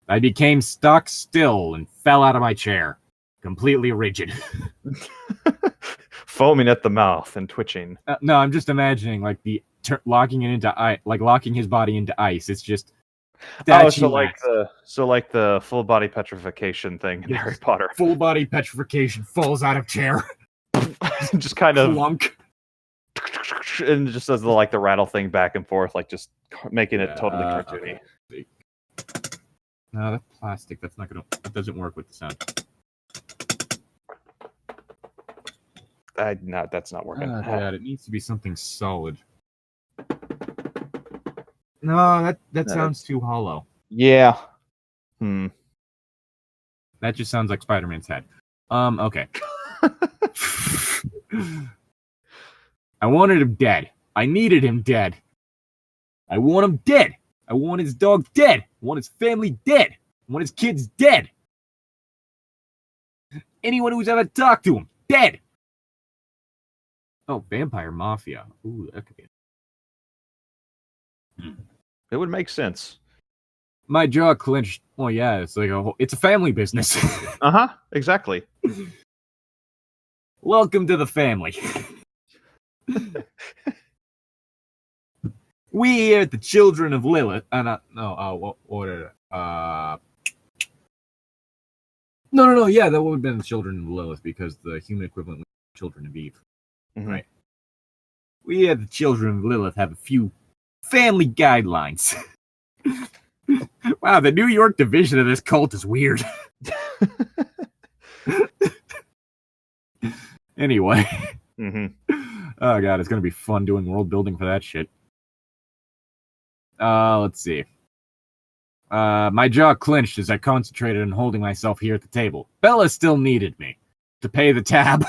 I became stock still and fell out of my chair, completely rigid. Foaming at the mouth and twitching. No, I'm just imagining like locking it into ice, like locking his body into ice. It's just so like the full body petrification thing in Harry Potter. Full body petrification, falls out of chair. Just kind of Plunk. And just does the rattle thing back and forth, like just making it totally cartoony. Okay. No, that's plastic. That doesn't work with the sound. That's not working. Oh, God, it needs to be something solid. No, that sounds too hollow. Yeah. That just sounds like Spider-Man's head. Okay. I wanted him dead. I needed him dead. I want him dead. I want his dog dead. I want his family dead. I want his kids dead. Anyone who's ever talked to him, dead. Oh, Vampire Mafia. Ooh, that could be. It would make sense. My jaw clenched. Well, yeah, it's like it's a family business. Exactly. Welcome to the family. We here at the Children of Lilith. No. Yeah, that would have been the Children of Lilith because the human equivalent was Children of Eve. Mm-hmm. Right. We here at the Children of Lilith have a few family guidelines. Wow, the New York division of this cult is weird. Anyway. Oh, God, it's going to be fun doing world building for that shit. Let's see. My jaw clenched as I concentrated on holding myself here at the table. Bella still needed me to pay the tab.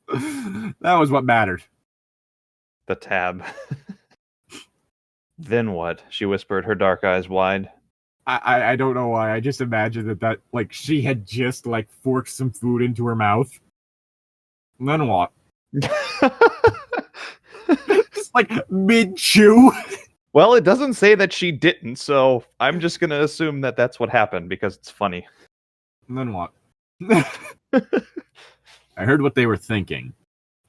That was what mattered. The tab. Then what? She whispered, her dark eyes wide. I don't know why. I just imagined that like she had just like forked some food into her mouth. And then what? Just like mid-chew. Well, it doesn't say that she didn't, so I'm just going to assume that that's what happened because it's funny. And then what? I heard what they were thinking.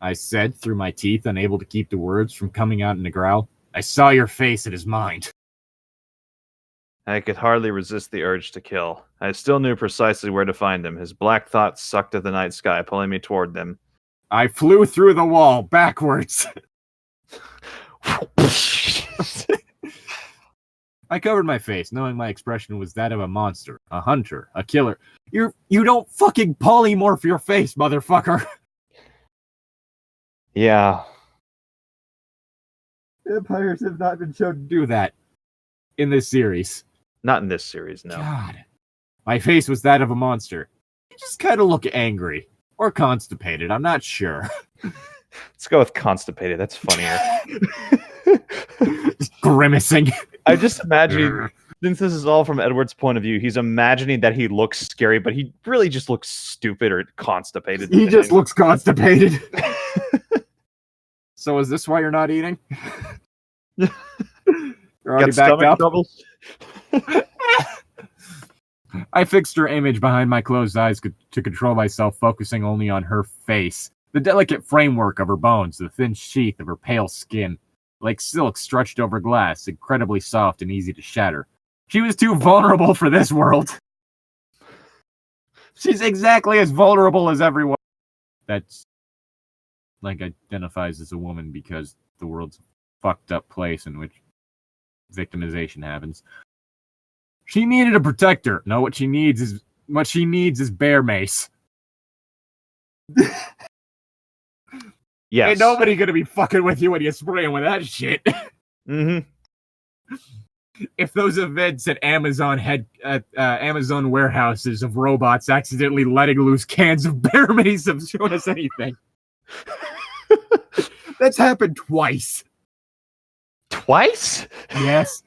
I said through my teeth, unable to keep the words from coming out in a growl. I saw your face in his mind. I could hardly resist the urge to kill. I still knew precisely where to find him. His black thoughts sucked at the night sky, pulling me toward them. I flew through the wall, backwards. I covered my face, knowing my expression was that of a monster, a hunter, a killer. You don't fucking polymorph your face, motherfucker. Yeah. Vampires have not been shown to do that in this series. Not in this series, no. God. My face was that of a monster. You just kind of look angry. Or constipated, I'm not sure. Let's go with constipated, that's funnier. Just grimacing. I just imagine Since this is all from Edward's point of view, he's imagining that he looks scary, but he really just looks stupid or constipated. He just looks constipated. So is this why you're not eating? You're already backed up? Troubles? I fixed her image behind my closed eyes to control myself, focusing only on her face. The delicate framework of her bones, the thin sheath of her pale skin, like silk stretched over glass, incredibly soft and easy to shatter. She was too vulnerable for this world. She's exactly as vulnerable as everyone that's like identifies as a woman, because the world's a fucked up place in which victimization happens. She needed a protector. No, what she needs is bear mace. Yes. Ain't nobody gonna be fucking with you when you spray him with that shit. Mm-hmm. If those events at Amazon warehouses of robots accidentally letting loose cans of bear mace have shown us anything. That's happened twice. Twice? Yes.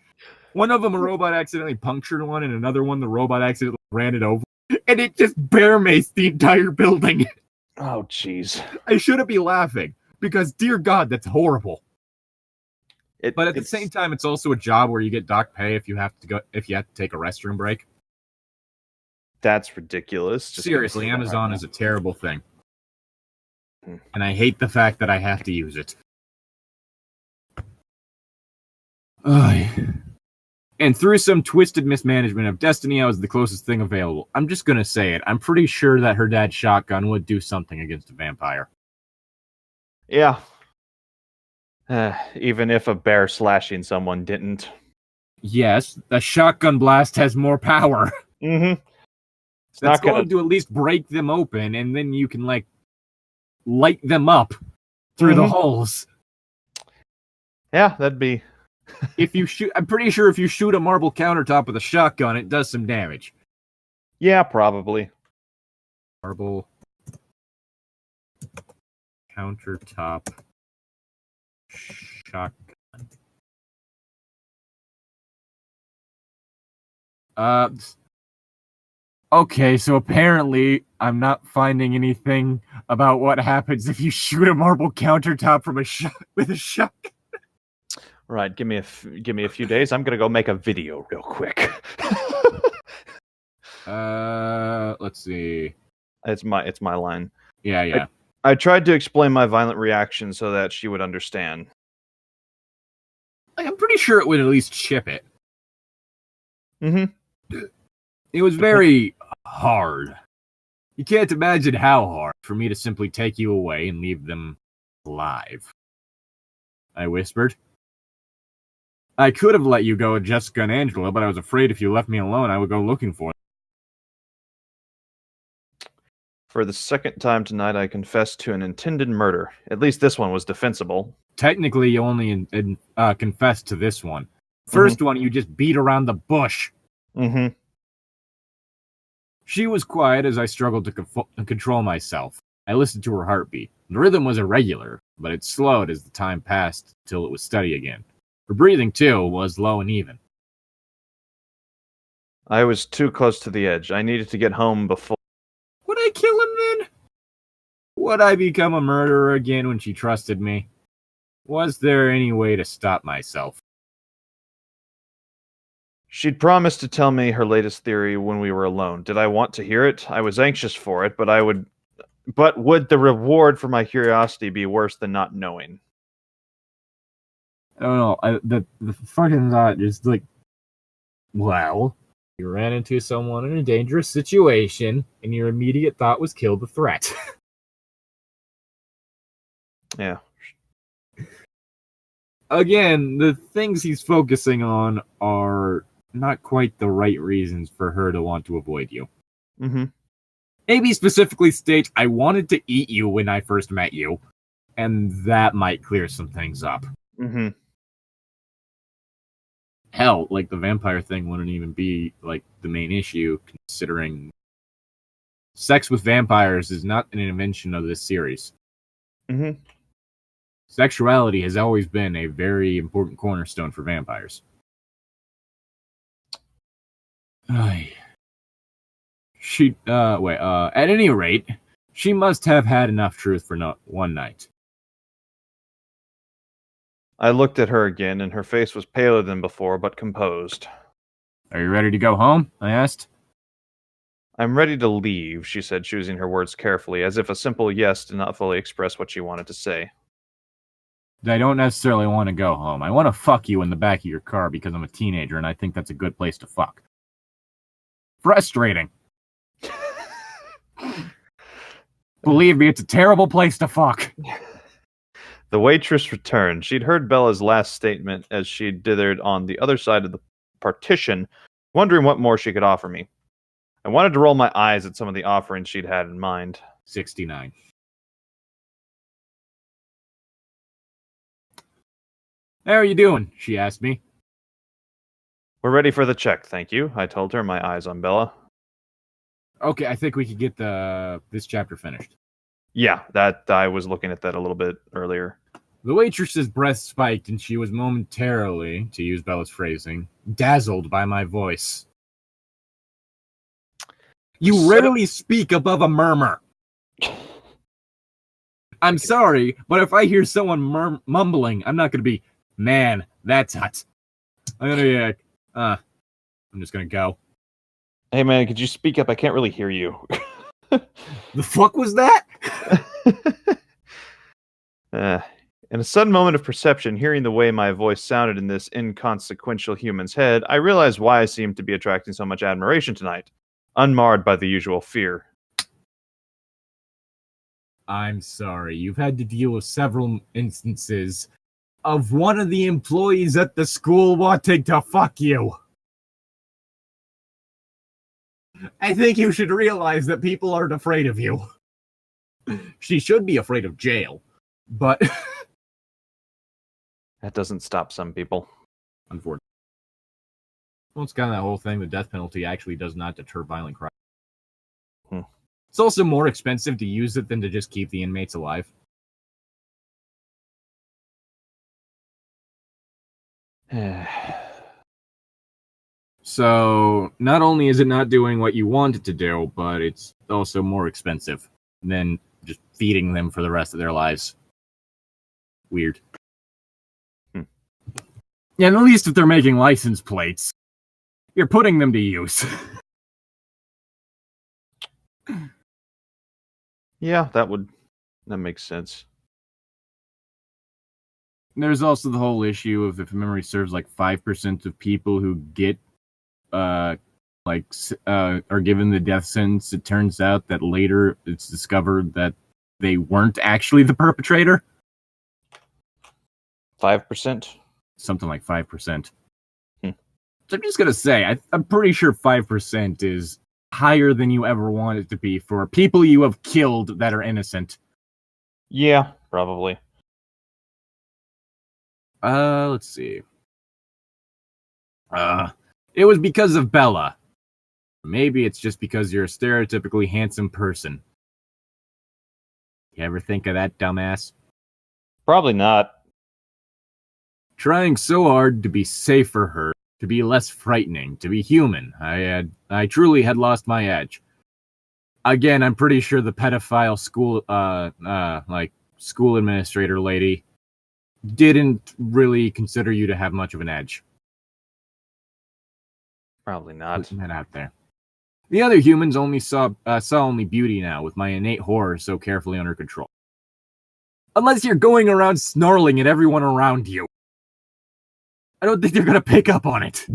One of them, a robot accidentally punctured one, and another one, the robot accidentally ran it over. And it just bear maced the entire building. Oh, jeez. I shouldn't be laughing, because, dear God, that's horrible. But at the same time, it's also a job where you get dock pay if you have to take a restroom break. That's ridiculous. Seriously, Amazon is a terrible thing. And I hate the fact that I have to use it. And through some twisted mismanagement of destiny, I was the closest thing available. I'm just gonna say it. I'm pretty sure that her dad's shotgun would do something against a vampire. Yeah. Even if a bear slashing someone didn't. Yes, the shotgun blast has more power. Mm-hmm. That's going to at least break them open, and then you can, like, light them up through the holes. Yeah, that'd be... I'm pretty sure if you shoot a marble countertop with a shotgun, it does some damage. Yeah, probably. Marble countertop shotgun. Okay, so apparently I'm not finding anything about what happens if you shoot a marble countertop from with a shotgun. Right, give me a few days. I'm gonna go make a video real quick. Let's see. It's my line. Yeah. I tried to explain my violent reaction so that she would understand. I'm pretty sure it would at least chip it. Mm-hmm. It was very hard. You can't imagine how hard for me to simply take you away and leave them alive. I whispered. I could have let you go with Jessica and Angela, but I was afraid if you left me alone, I would go looking for them. For the second time tonight, I confessed to an intended murder. At least this one was defensible. Technically, you only confessed to this one. First one, you just beat around the bush. Mm-hmm. She was quiet as I struggled to control myself. I listened to her heartbeat. The rhythm was irregular, but it slowed as the time passed till it was steady again. Her breathing, too, was low and even. I was too close to the edge. I needed to get home before... Would I kill him then? Would I become a murderer again when she trusted me? Was there any way to stop myself? She'd promised to tell me her latest theory when we were alone. Did I want to hear it? I was anxious for it, but would the reward for my curiosity be worse than not knowing? I don't know. The fucking thought is like, well, you ran into someone in a dangerous situation, and your immediate thought was kill the threat. Yeah. Again, the things he's focusing on are not quite the right reasons for her to want to avoid you. Mm-hmm. Maybe specifically states, I wanted to eat you when I first met you, and that might clear some things up. Mm-hmm. Hell, like the vampire thing wouldn't even be like the main issue, considering sex with vampires is not an invention of this series. Mm-hmm. Sexuality has always been a very important cornerstone for vampires. At any rate, she must have had enough truth for one night. I looked at her again, and her face was paler than before, but composed. Are you ready to go home? I asked. I'm ready to leave, she said, choosing her words carefully, as if a simple yes did not fully express what she wanted to say. I don't necessarily want to go home. I want to fuck you in the back of your car because I'm a teenager and I think that's a good place to fuck. Frustrating. Believe me, it's a terrible place to fuck. The waitress returned. She'd heard Bella's last statement as she dithered on the other side of the partition, wondering what more she could offer me. I wanted to roll my eyes at some of the offerings she'd had in mind. 69. How are you doing? She asked me. We're ready for the check, thank you, I told her, my eyes on Bella. Okay, I think we could get this chapter finished. Yeah, that I was looking at that a little bit earlier. The waitress's breath spiked, and she was momentarily, to use Bella's phrasing, dazzled by my voice. You rarely speak above a murmur. I'm sorry, but if I hear someone mumbling, I'm not going to be, man, that's hot. I'm going to be like, I'm just going to go. Hey, man, could you speak up? I can't really hear you. The fuck was that? In a sudden moment of perception, hearing the way my voice sounded in this inconsequential human's head, I realized why I seemed to be attracting so much admiration tonight, unmarred by the usual fear. I'm sorry. You've had to deal with several instances of one of the employees at the school wanting to fuck you. I think you should realize that people aren't afraid of you. She should be afraid of jail, but... That doesn't stop some people. Unfortunately. Well, it's kind of that whole thing. The death penalty actually does not deter violent crime. It's also more expensive to use it than to just keep the inmates alive. So, not only is it not doing what you want it to do, but it's also more expensive than just feeding them for the rest of their lives. Weird. Yeah, and at least if they're making license plates, you're putting them to use. Yeah, that makes sense. There's also the whole issue of, if memory serves, like 5% of people who get are given the death sentence. It turns out that later it's discovered that they weren't actually the perpetrator. 5%? Something like 5%. So I'm just gonna say, I'm pretty sure 5% is higher than you ever want it to be for people you have killed that are innocent. Yeah, probably. Let's see. It was because of Bella. Maybe it's just because you're a stereotypically handsome person. You ever think of that, dumbass? Probably not. Trying so hard to be safe for her, to be less frightening, to be human. I truly had lost my edge. Again, I'm pretty sure the pedophile school administrator lady didn't really consider you to have much of an edge. Probably not. Putting that out there. The other humans only saw only beauty now, with my innate horror so carefully under control. Unless you're going around snarling at everyone around you. I don't think they're gonna pick up on it.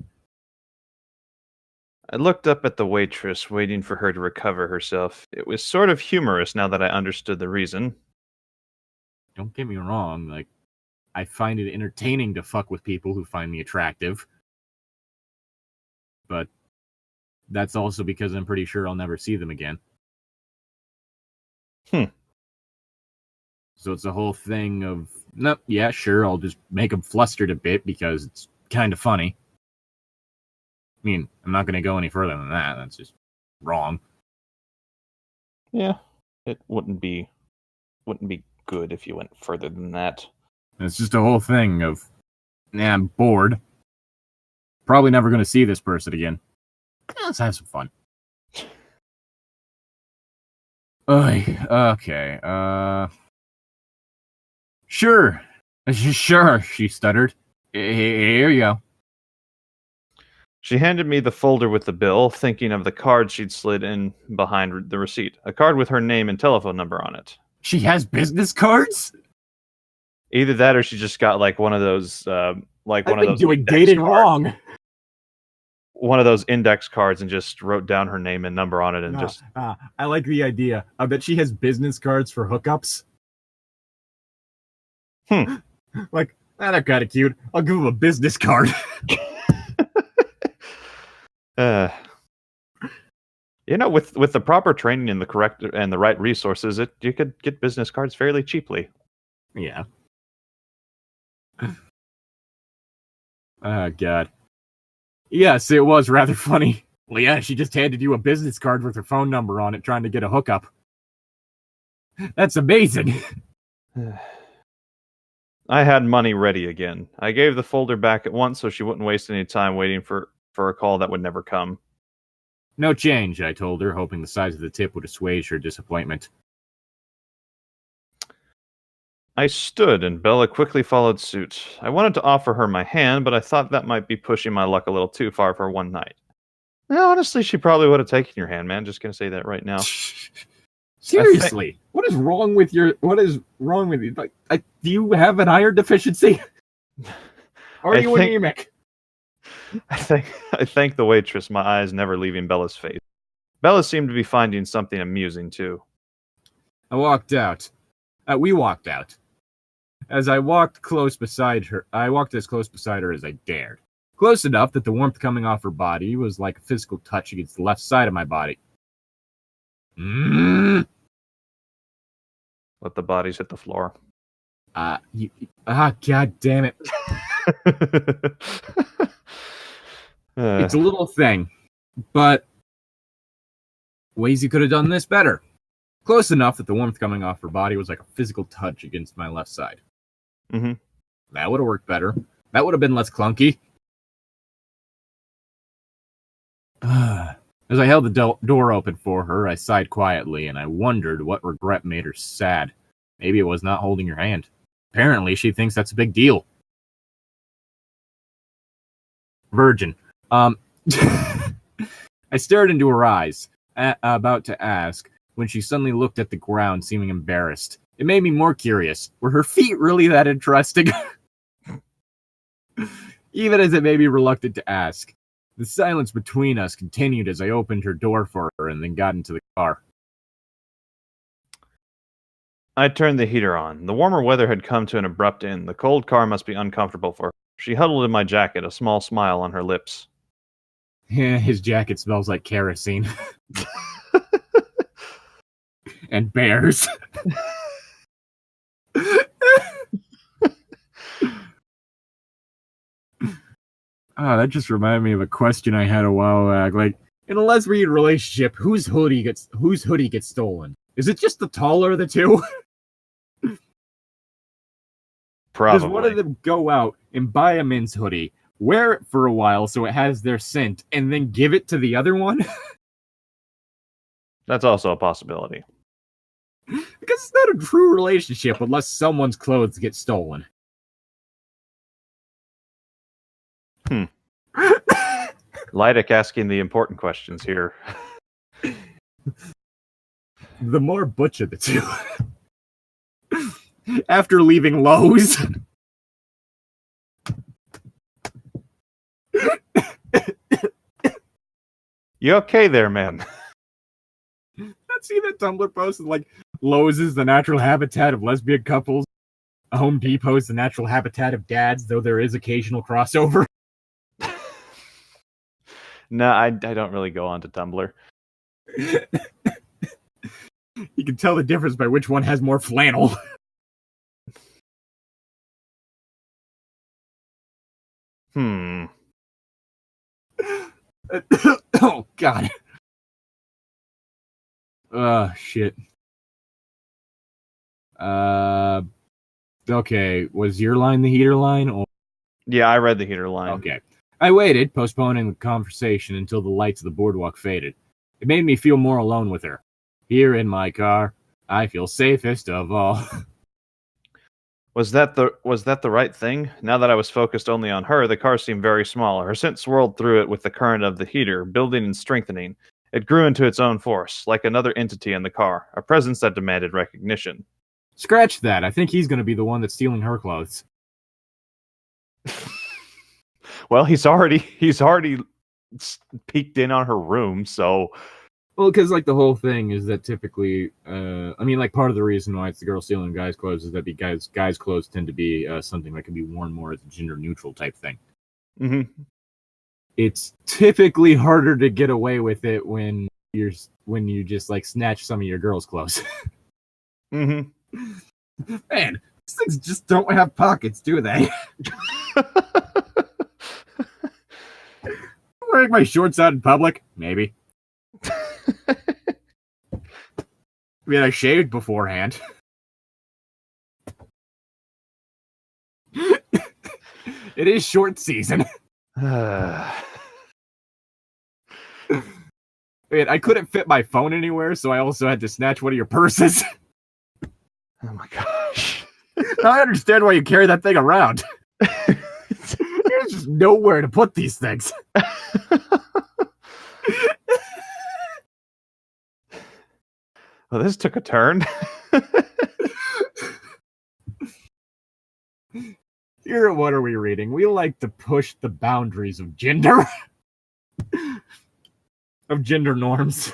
I looked up at the waitress, waiting for her to recover herself. It was sort of humorous now that I understood the reason. Don't get me wrong, like, I find it entertaining to fuck with people who find me attractive. But that's also because I'm pretty sure I'll never see them again. So it's a whole thing of, nope, yeah, sure, I'll just make them flustered a bit because it's kind of funny. I mean, I'm not going to go any further than that. That's just wrong. Yeah, it wouldn't be good if you went further than that. It's just a whole thing of, I'm bored. Probably never going to see this person again. Let's have some fun. Okay. Sure. Sure, she stuttered. Here you go. She handed me the folder with the bill, thinking of the card she'd slid in behind the receipt. A card with her name and telephone number on it. She has business cards? Either that or she just got like one of those I've been doing dating wrong. One of those index cards and just wrote down her name and number on it and I like the idea. I bet she has business cards for hookups. Like, they're kind of cute. I'll give him a business card. With the proper training and the correct and the right resources, you could get business cards fairly cheaply. Yeah. Oh, God. Yes, it was rather funny. Well, yeah, she just handed you a business card with her phone number on it trying to get a hookup. That's amazing. I had money ready again. I gave the folder back at once so she wouldn't waste any time waiting for a call that would never come. No change, I told her, hoping the size of the tip would assuage her disappointment. I stood, and Bella quickly followed suit. I wanted to offer her my hand, but I thought that might be pushing my luck a little too far for one night. Well, honestly, she probably would have taken your hand, man. Just gonna say that right now. Seriously, what is wrong with you? Like, do you have an iron deficiency? Are you anemic? I thank the waitress, my eyes never leaving Bella's face. Bella seemed to be finding something amusing, too. We walked out. As I walked close beside her, I walked as close beside her as I dared. Close enough that the warmth coming off her body was like a physical touch against the left side of my body. Let the bodies hit the floor. God damn it. It's a little thing, but ways you could have done this better. Close enough that the warmth coming off her body was like a physical touch against my left side. Mm-hmm. That would have worked better. That would have been less clunky. As I held the door open for her, I sighed quietly, and I wondered what regret made her sad. Maybe it was not holding her hand. Apparently, she thinks that's a big deal. Virgin. I stared into her eyes, about to ask, when she suddenly looked at the ground, seeming embarrassed. It made me more curious. Were her feet really that interesting? Even as it made me reluctant to ask. The silence between us continued as I opened her door for her and then got into the car. I turned the heater on. The warmer weather had come to an abrupt end. The cold car must be uncomfortable for her. She huddled in my jacket, a small smile on her lips. Yeah, his jacket smells like kerosene. And bears. That just reminded me of a question I had a while back. Like, in a lesbian relationship, whose hoodie gets stolen? Is it just the taller of the two? Probably. Does one of them go out and buy a men's hoodie, wear it for a while so it has their scent, and then give it to the other one? That's also a possibility. Because it's not a true relationship unless someone's clothes get stolen. Llytic asking the important questions here. The more butch of the two. After leaving Lowe's. You okay there, man? I've seen that Tumblr post like Lowe's is the natural habitat of lesbian couples. Home Depot is the natural habitat of dads, though there is occasional crossover. No, I don't really go onto Tumblr. You can tell the difference by which one has more flannel. Oh, God. Shit. Okay, was your line the heater line? Or... Yeah, I read the heater line. Okay. I waited, postponing the conversation until the lights of the boardwalk faded. It made me feel more alone with her. Here in my car, I feel safest of all. Was that the right thing? Now that I was focused only on her, the car seemed very small. Her scent swirled through it with the current of the heater, building and strengthening. It grew into its own force, like another entity in the car, a presence that demanded recognition. Scratch that. I think he's going to be the one that's stealing her clothes. Well, he's already peeked in on her room, so... Well, because, like, the whole thing is that typically, part of the reason why it's the girl stealing guys' clothes is that because guys' clothes tend to be something that can be worn more as a gender-neutral type thing. Mm-hmm. It's typically harder to get away with it when you just, like, snatch some of your girls' clothes. Mm-hmm. Man, these things just don't have pockets, do they? Wearing my shorts out in public? Maybe. I mean, I shaved beforehand. It is short season. Man, I couldn't fit my phone anywhere, so I also had to snatch one of your purses. Oh my gosh. Now I understand why you carry that thing around. There's just nowhere to put these things. Well, this took a turn. Here, what are we reading? We like to push the boundaries of gender. Of gender norms.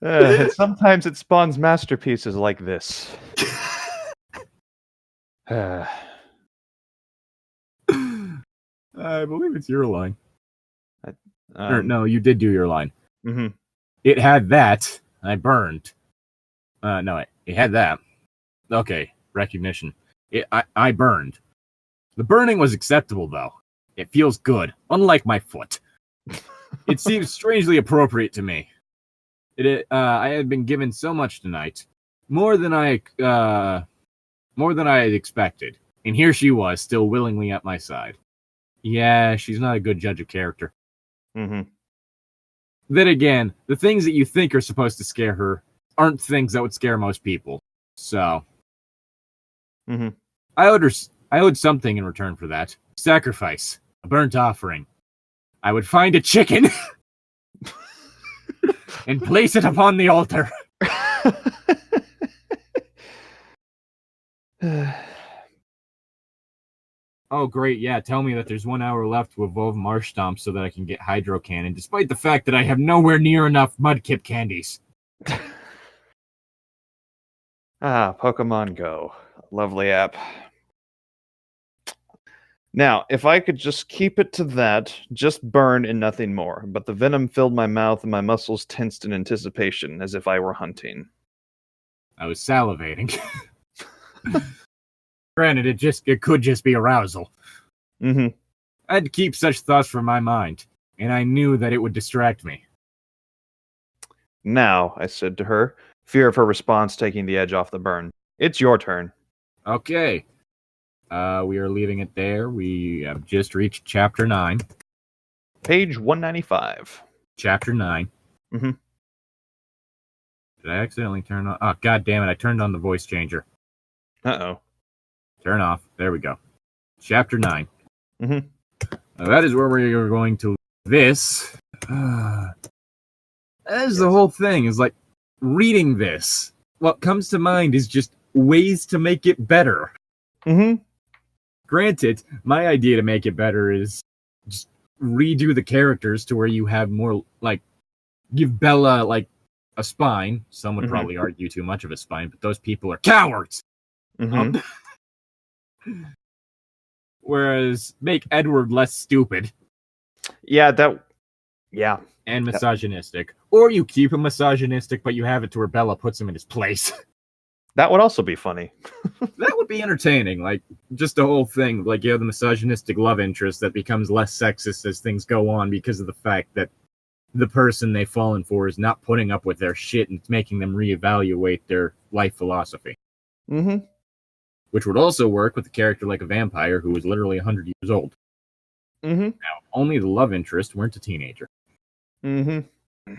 And sometimes it spawns masterpieces like this. I believe it's your line. No, you did do your line. Mm-hmm. It had that. I burned. No, it had that. Okay, recognition. I burned. The burning was acceptable, though. It feels good, unlike my foot. It seems strangely appropriate to me. I had been given so much tonight, more than I had expected, and here she was, still willingly at my side. Yeah, she's not a good judge of character. Mm-hmm. Then again, the things that you think are supposed to scare her aren't things that would scare most people. So, mm-hmm. I owed something in return for that. Sacrifice, a burnt offering. I would find a chicken and place it upon the altar. Oh, great, yeah, tell me that there's 1 hour left to evolve Marsh Stomp so that I can get Hydro Cannon, despite the fact that I have nowhere near enough Mudkip candies. Pokemon Go. Lovely app. Now, if I could just keep it to that, just burn and nothing more. But the venom filled my mouth and my muscles tensed in anticipation, as if I were hunting. I was salivating. Granted, it could just be arousal. Mm-hmm. I had to keep such thoughts from my mind, and I knew that it would distract me. Now, I said to her, fear of her response taking the edge off the burn. It's your turn. Okay. We are leaving it there. We have just reached Chapter 9. Page 195. Chapter 9. Mm-hmm. Did I accidentally turn on... Oh, god damn it, I turned on the voice changer. Uh-oh. Turn off. There we go. Chapter 9. Mm-hmm. That is where we are going to... This... that is the whole thing, is like, reading this. What comes to mind is just ways to make it better. Mm-hmm. Granted, my idea to make it better is just redo the characters to where you have more, like, give Bella, like, a spine. Some would probably argue too much of a spine, but those people are cowards! Mm-hmm. Whereas, make Edward less stupid. Yeah. And misogynistic. Or you keep him misogynistic, but you have it to where Bella puts him in his place. That would also be funny. That would be entertaining. Like, just the whole thing. Like, you have the misogynistic love interest that becomes less sexist as things go on because of the fact that the person they've fallen for is not putting up with their shit and it's making them reevaluate their life philosophy. Mm-hmm. which would also work with a character like a vampire who was literally 100 years old. Mm-hmm. Now, only the love interest weren't a teenager. Mm-hmm.